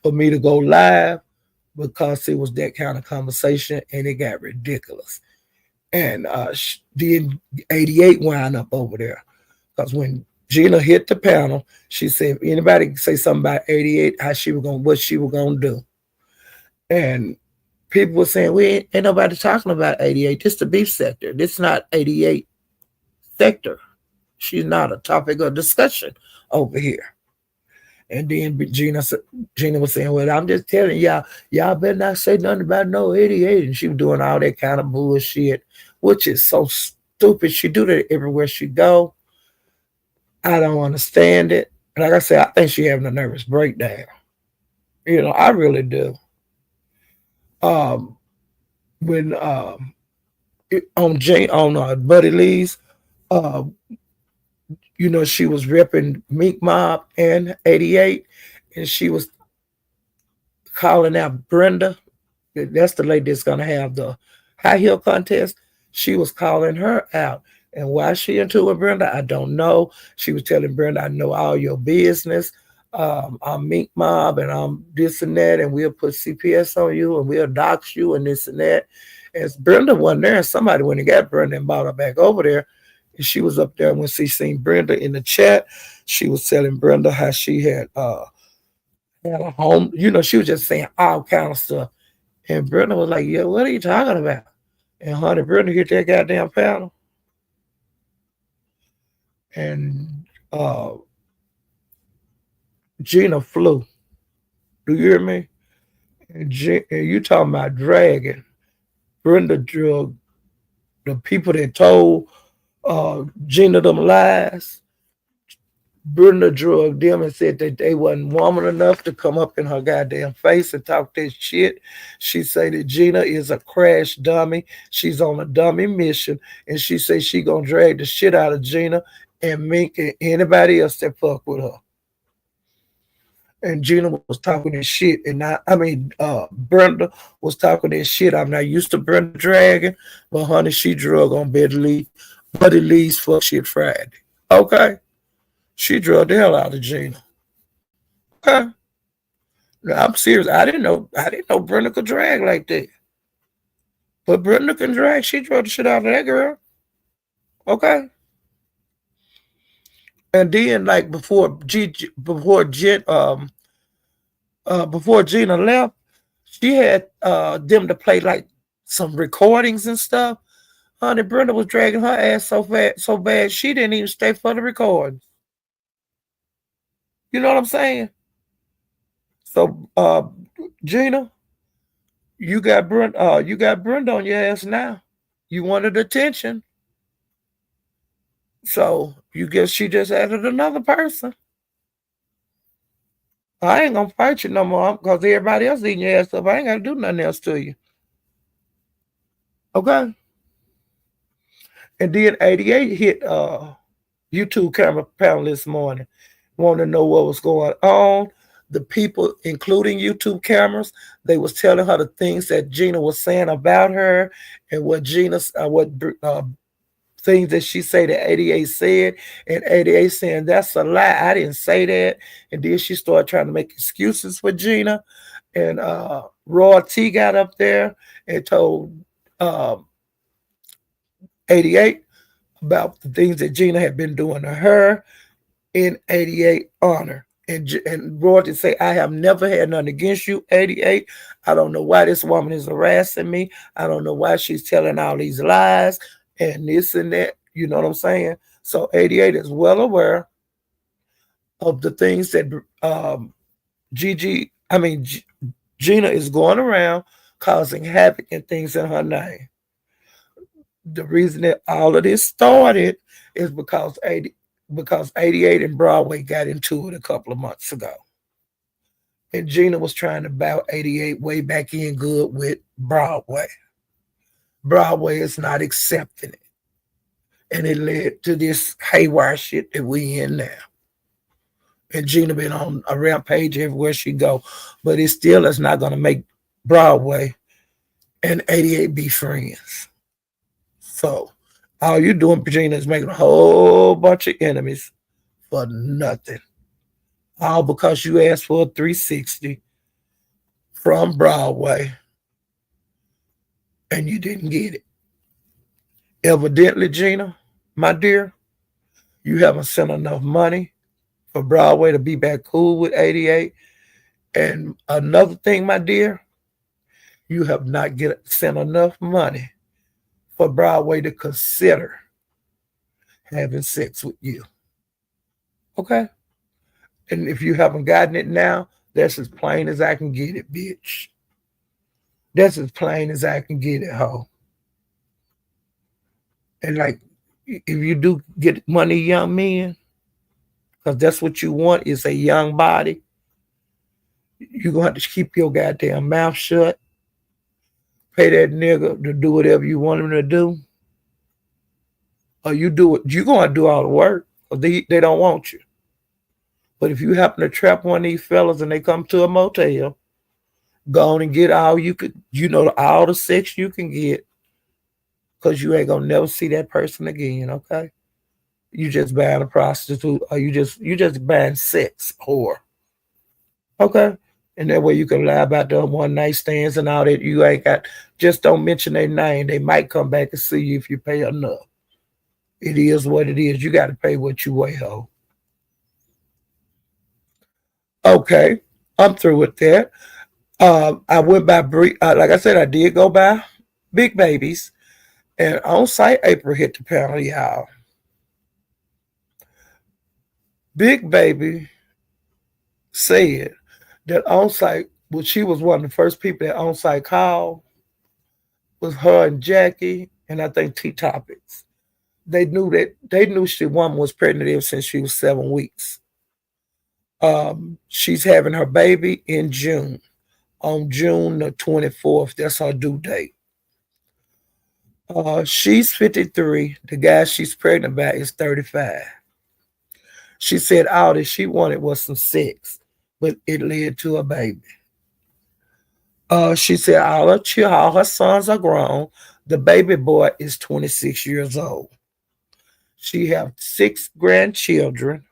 for me to go live, because it was that kind of conversation and it got ridiculous. And then 88 wound up over there. Because when Gina hit the panel, she said, if anybody say something about 88, what she was gonna do. And people were saying, we ain't nobody talking about 88. This is the beef sector. This is not 88 sector. She's not a topic of discussion over here. And then Gina was saying, well, I'm just telling y'all better not say nothing about no 88. And she was doing all that kind of bullshit, which is so stupid. She do that everywhere she go. I don't understand it. Like I said, I think she having a nervous breakdown. You know, I really do. When on Buddy Lee's, you know, she was repping Meek Mob and 88, and she was calling out Brenda. That's the lady that's gonna have the high heel contest. She was calling her out. And why she into with Brenda, I don't know. She was telling Brenda, I know all your business. I'm Meek Mob and I'm this and that, and we'll put CPS on you and we'll dox you and this and that. And Brenda wasn't there, and somebody went and got Brenda and brought her back over there. And she was up there when she seen Brenda in the chat. She was telling Brenda how she had a home. You know, she was just saying all kind of stuff. And Brenda was like, yeah, what are you talking about? And honey, Brenda hit that goddamn panel. And Gina flew. Do you hear me? And you talking about dragging. Brenda drug the people that told Gina them lies. Brenda drugged them and said that they wasn't woman enough to come up in her goddamn face and talk that shit. She said that Gina is a crash dummy. She's on a dummy mission. And she said she gonna drag the shit out of Gina and Mink and anybody else that fuck with her. and Gina was talking this shit, and Brenda was talking this shit. I'm not used to Brenda dragging, but honey, she drug on Buddy Lee's fuck shit Friday. Okay, she drug the hell out of Gina. Okay, now, I'm serious. I didn't know Brenda could drag like that. But Brenda can drag. She drug the shit out of that girl. Okay, and then like before Gina left, she had them to play like some recordings and stuff. Honey, Brenda was dragging her ass so bad she didn't even stay for the recordings. You know what I'm saying? So, Gina, you got Brenda on your ass now. You wanted attention, so you guess she just added another person. I ain't gonna fight you no more because everybody else eating your ass up. I ain't gotta do nothing else to you. Okay. And then 88 hit YouTube camera panel this morning. Want to know what was going on. The people, including YouTube cameras, they was telling her the things that Gina was saying about her and what things that she said that 88 said, and 88 saying that's a lie. I didn't say that. And then she started trying to make excuses for Gina. And Roy T got up there and told 88 about the things that Gina had been doing to her in 88 honor. And Roy say, I have never had nothing against you, 88. I don't know why this woman is harassing me. I don't know why she's telling all these lies and this and that. You know what I'm saying? So 88 is well aware of the things that Gina is going around causing havoc and things in her name. The reason that all of this started is because 88 and Broadway got into it a couple of months ago. And Gina was trying to bout 88 way back in good with Broadway. Broadway is not accepting it. And it led to this haywire shit that we in now. And Gina been on a rampage everywhere she go. But it still is not going to make Broadway and 88 be friends. So all you doing, Gina, is making a whole bunch of enemies for nothing. All because you asked for a 360 from Broadway and you didn't get it. Evidently, Gina, my dear, you haven't sent enough money for Broadway to be back cool with 88. And another thing, my dear, you have not sent enough money for Broadway to consider having sex with you. Okay? And if you haven't gotten it now, that's as plain as I can get it, bitch. That's as plain as I can get it, ho. And like, if you do get money, young men, because that's what you want is a young body, you're going to have to keep your goddamn mouth shut, pay that nigga to do whatever you want him to do, or you do it. You're going to do all the work because they don't want you. But if you happen to trap one of these fellas and they come to a motel, go on and get all you could, all the sex you can get, because you ain't gonna never see that person again, okay? You just buying a prostitute, or you just buying sex, whore. Okay? And that way you can lie about the one night stands and all that. You ain't got, just don't mention their name. They might come back and see you if you pay enough. It is what it is. You got to pay what you weigh, ho. Okay, I'm through with that. I went by, like I said, I did go by Big Babies. And on site, April hit the panel, y'all. Big Baby said that on site, which she was one of the first people that on site called, was her and Jackie, and I think T Topics. They knew she woman was pregnant ever since she was 7 weeks. She's having her baby in June. On June the 24th, that's her due date. She's 53. The guy she's pregnant by is 35. She said all that she wanted was some sex. but it led to a baby. She said all her sons are grown. The baby boy is 26 years old. She have 6 grandchildren,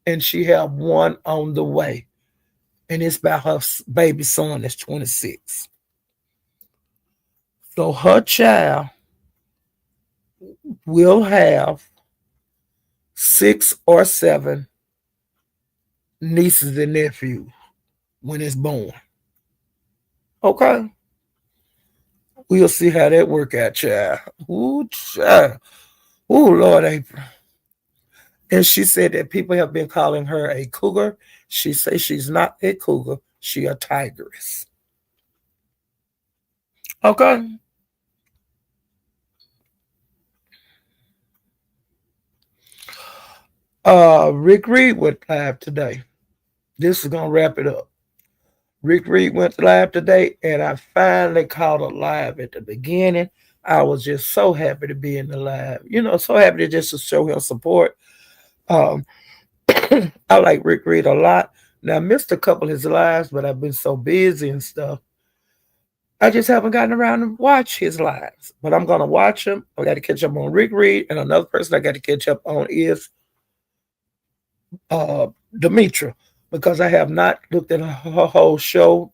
and she have one on the way. And it's about her baby son that's 26. So her child will have 6 or 7 nieces and nephews when it's born. Okay. We'll see how that work out, child. Ooh, child. Ooh, Lord April. And she said that people have been calling her a cougar. She says she's not a cougar. She a tigress. Okay. Rick Reed went live today. This is gonna wrap it up. Rick Reed went live today, and I finally caught a live at the beginning. I was just so happy to be in the live. So happy to just to show him support. Um, I like Rick Reed a lot. Now I missed a couple of his lives, but I've been so busy and stuff. I just haven't gotten around to watch his lives. But I'm gonna watch him. I got to catch up on Rick Reed, and another person I got to catch up on is Demetra, because I have not looked at her whole show,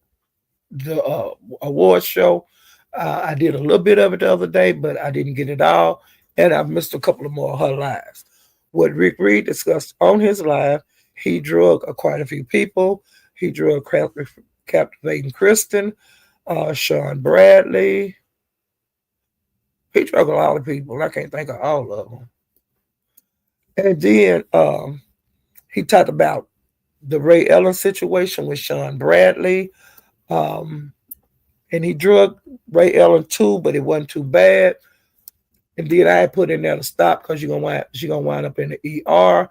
the award show. I did a little bit of it the other day, but I didn't get it all, and I've missed a couple of more of her lives. What Rick Reed discussed on his live, he drug quite a few people. He drug Captivating Kristen, Sean Bradley. He drug a lot of people. I can't think of all of them. And then he talked about the Ray Ellen situation with Sean Bradley. Um, and he drugged Ray Ellen too, but it wasn't too bad. And then I had put in there to stop because she's gonna wind up in the ER.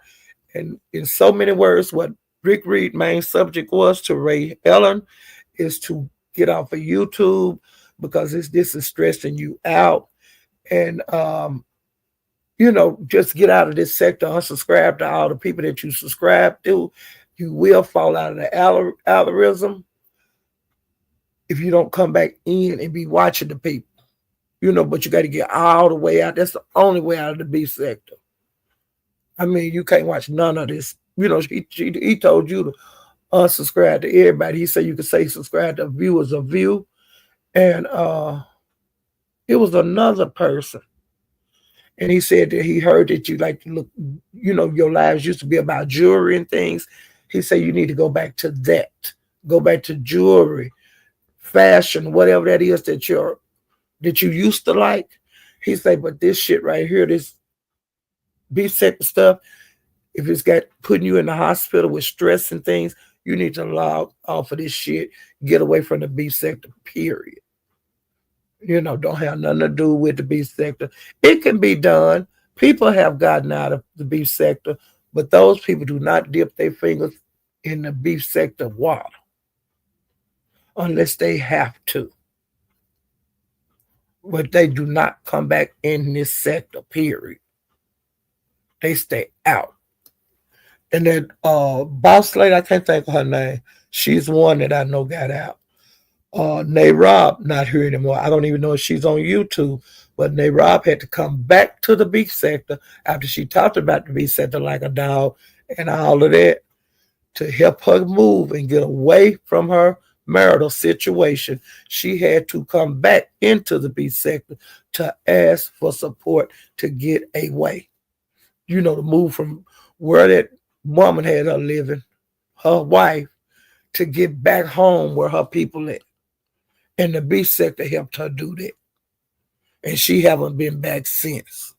And in so many words, what Rick Reed's main subject was to Ray Ellen is to get off of YouTube because this is stressing you out. And just get out of this sector, unsubscribe to all the people that you subscribe to. You will fall out of the algorithm if you don't come back in and be watching the people. But you got to get all the way out. That's the only way out of the B sector. I mean, you can't watch none of this. He told you to unsubscribe to everybody. He said you could say subscribe to viewers of view. And it was another person. And he said that he heard that you like to look, your lives used to be about jewelry and things. He said you need to go back to that. Go back to jewelry, fashion, whatever that is that you used to like. He said, but this shit right here, this beef sector stuff, if it's got putting you in the hospital with stress and things, you need to log off of this shit. Get away from the beef sector, period. Don't have nothing to do with the beef sector. It can be done. People have gotten out of the beef sector, but those people do not dip their fingers in the beef sector water unless they have to. But they do not come back in this sector, period. They stay out. And then boss lady, I can't think of her name. She's one that I know got out. Nay Rob not here anymore. I don't even know if she's on YouTube, but Nay Rob had to come back to the beef sector after she talked about the beef sector like a dog and all of that to help her move and get away from her marital situation. She had to come back into the beef sector to ask for support to get away. To move from where that woman had her living, her wife, to get back home where her people at. And the beef sector helped her do that. And she haven't been back since.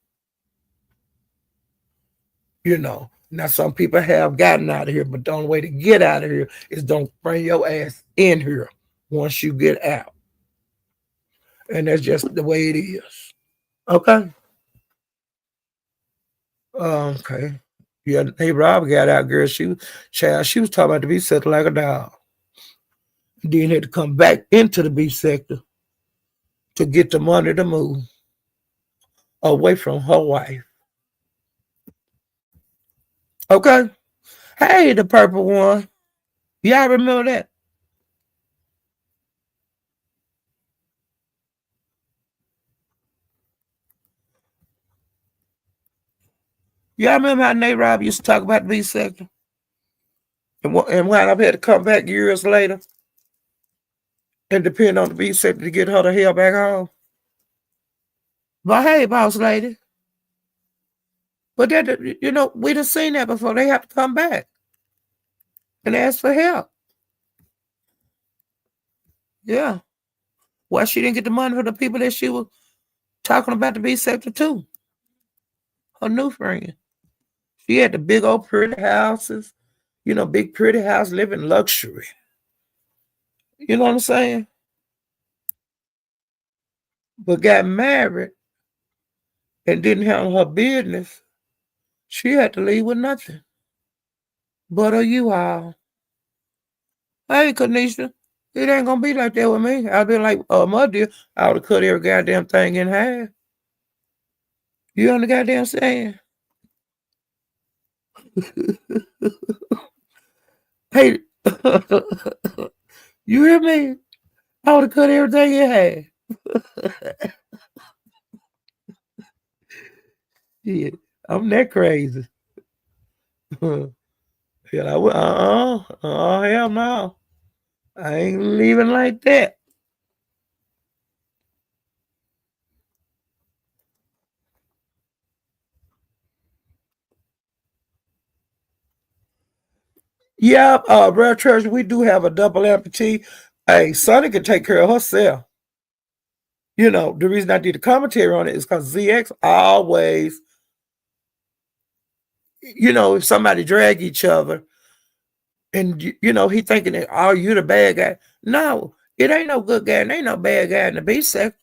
Now some people have gotten out of here, but the only way to get out of here is don't bring your ass in here once you get out. And that's just the way it is. Okay. Okay. Yeah, hey Rob got out, girl. She was talking about the beef sector like a dog. Then had to come back into the beef sector to get the money to move away from her wife. Okay. Hey, the purple one. Y'all remember that? Y'all remember how Nate Robb used to talk about the B sector? And when I've had to come back years later and depend on the B sector to get her the hell back home. But hey, boss lady. But that, you know, we done seen that before. They have to come back and ask for help. Yeah. Why she didn't get the money for the people that she was talking about the B sector too? Her new friend. She had the big old pretty houses, you know, big pretty house, living luxury. You know what I'm saying? But got married and didn't handle her business. She had to leave with nothing. But are you all? Hey, Kanisha, it ain't gonna be like that with me. I'll be like, my dear, I would have cut every goddamn thing in half. You on the goddamn saying? Hey, you hear me? I would have cut everything in half. Yeah, I'm that crazy. Yeah, I would, hell no. I ain't leaving like that. Yeah, Real Church, we do have a double amputee. Hey, Sonny can take care of herself. You know, the reason I did the commentary on it is because ZX always, you know, if somebody drag each other and, you know, he thinking that, oh, you the bad guy. No, it ain't no good guy and ain't no bad guy in the B sector.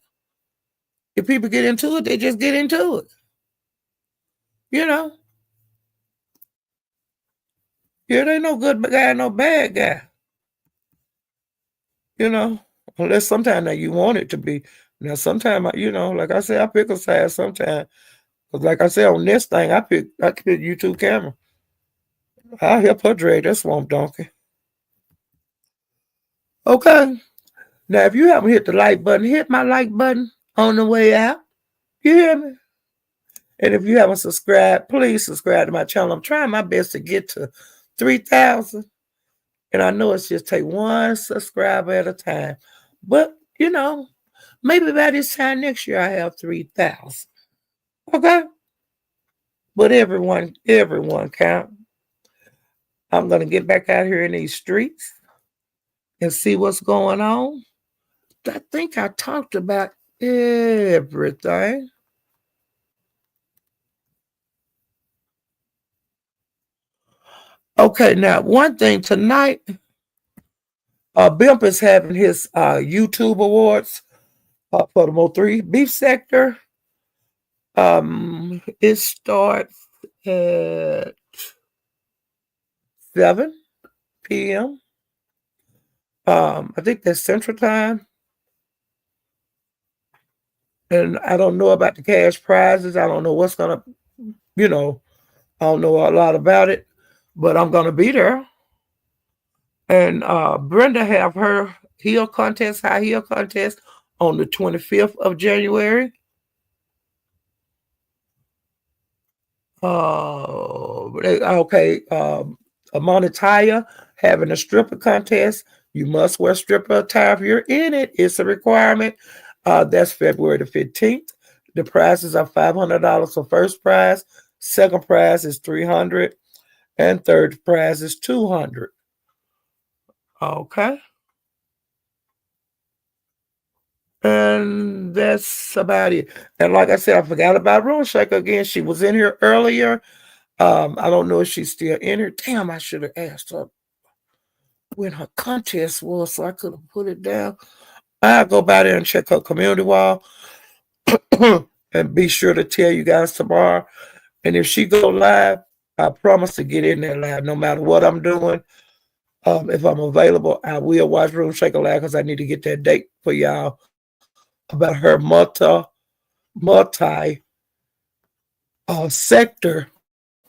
If people get into it, they just get into it. You know, it ain't no good guy, no bad guy. You know, unless sometimes that you want it to be. Now, sometimes, you know, like I said, I pick a side sometimes. But like I said, on this thing, I pick YouTube camera. I'll help her drag that swamp donkey. Okay. Now, if you haven't hit the like button, hit my like button on the way out. You hear me? And if you haven't subscribed, please subscribe to my channel. I'm trying my best to get to 3,000. And I know it's just take one subscriber at a time. But, you know, maybe by this time next year I have 3,000. Okay? But everyone count. I'm gonna get back out here in these streets and see what's going on. I think I talked about everything. Okay, now one thing tonight, Bimp is having his YouTube awards for the Mo3 beef sector. It starts at 7 p.m. I think that's Central Time. And I don't know about the cash prizes. I don't know what's gonna, you know, I don't know a lot about it, but I'm gonna be there. And Brenda have her high heel contest on the 25th of January. Okay, Monetaya having a stripper contest. You must wear stripper attire if you're in it. It's a requirement. That's February the 15th. The prizes are $500 for first prize. Second prize is $300, and third prize is $200. Okay. And that's about it. And like I said, I forgot about Room Shaker again. She was in here earlier. I don't know if she's still in here. Damn, I should have asked her when her contest was so I could have put it down. I'll go by there and check her community wall and be sure to tell you guys tomorrow. And if she go live, I promise to get in there live no matter what I'm doing. If I'm available, I will watch Room Shaker live because I need to get that date for y'all about her multi sector.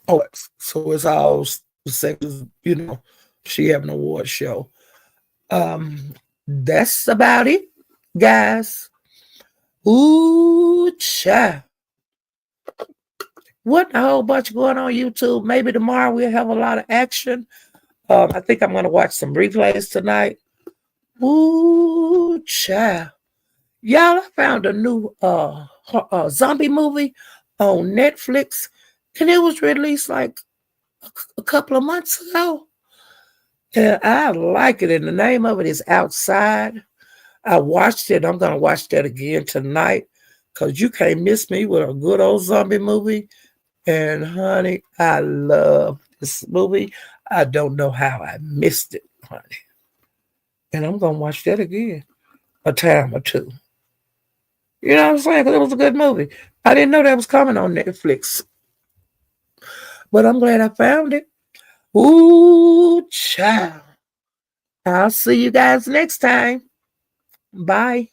Oh, so it's all sectors, you know, She have an award show. That's about it, guys. Ooh, child. What a whole bunch going on YouTube. Maybe tomorrow we'll have a lot of action. I think I'm going to watch some replays tonight. Ooh, child. Y'all, I found a new zombie movie on Netflix, and it was released like a couple of months ago. And I like it, and the name of it is Outside. I watched it. I'm going to watch that again tonight because you can't miss me with a good old zombie movie. And honey, I love this movie. I don't know how I missed it, honey. And I'm going to watch that again a time or two. You know what I'm saying? Because it was a good movie. I didn't know that was coming on Netflix. But I'm glad I found it. Ooh, child. I'll see you guys next time. Bye.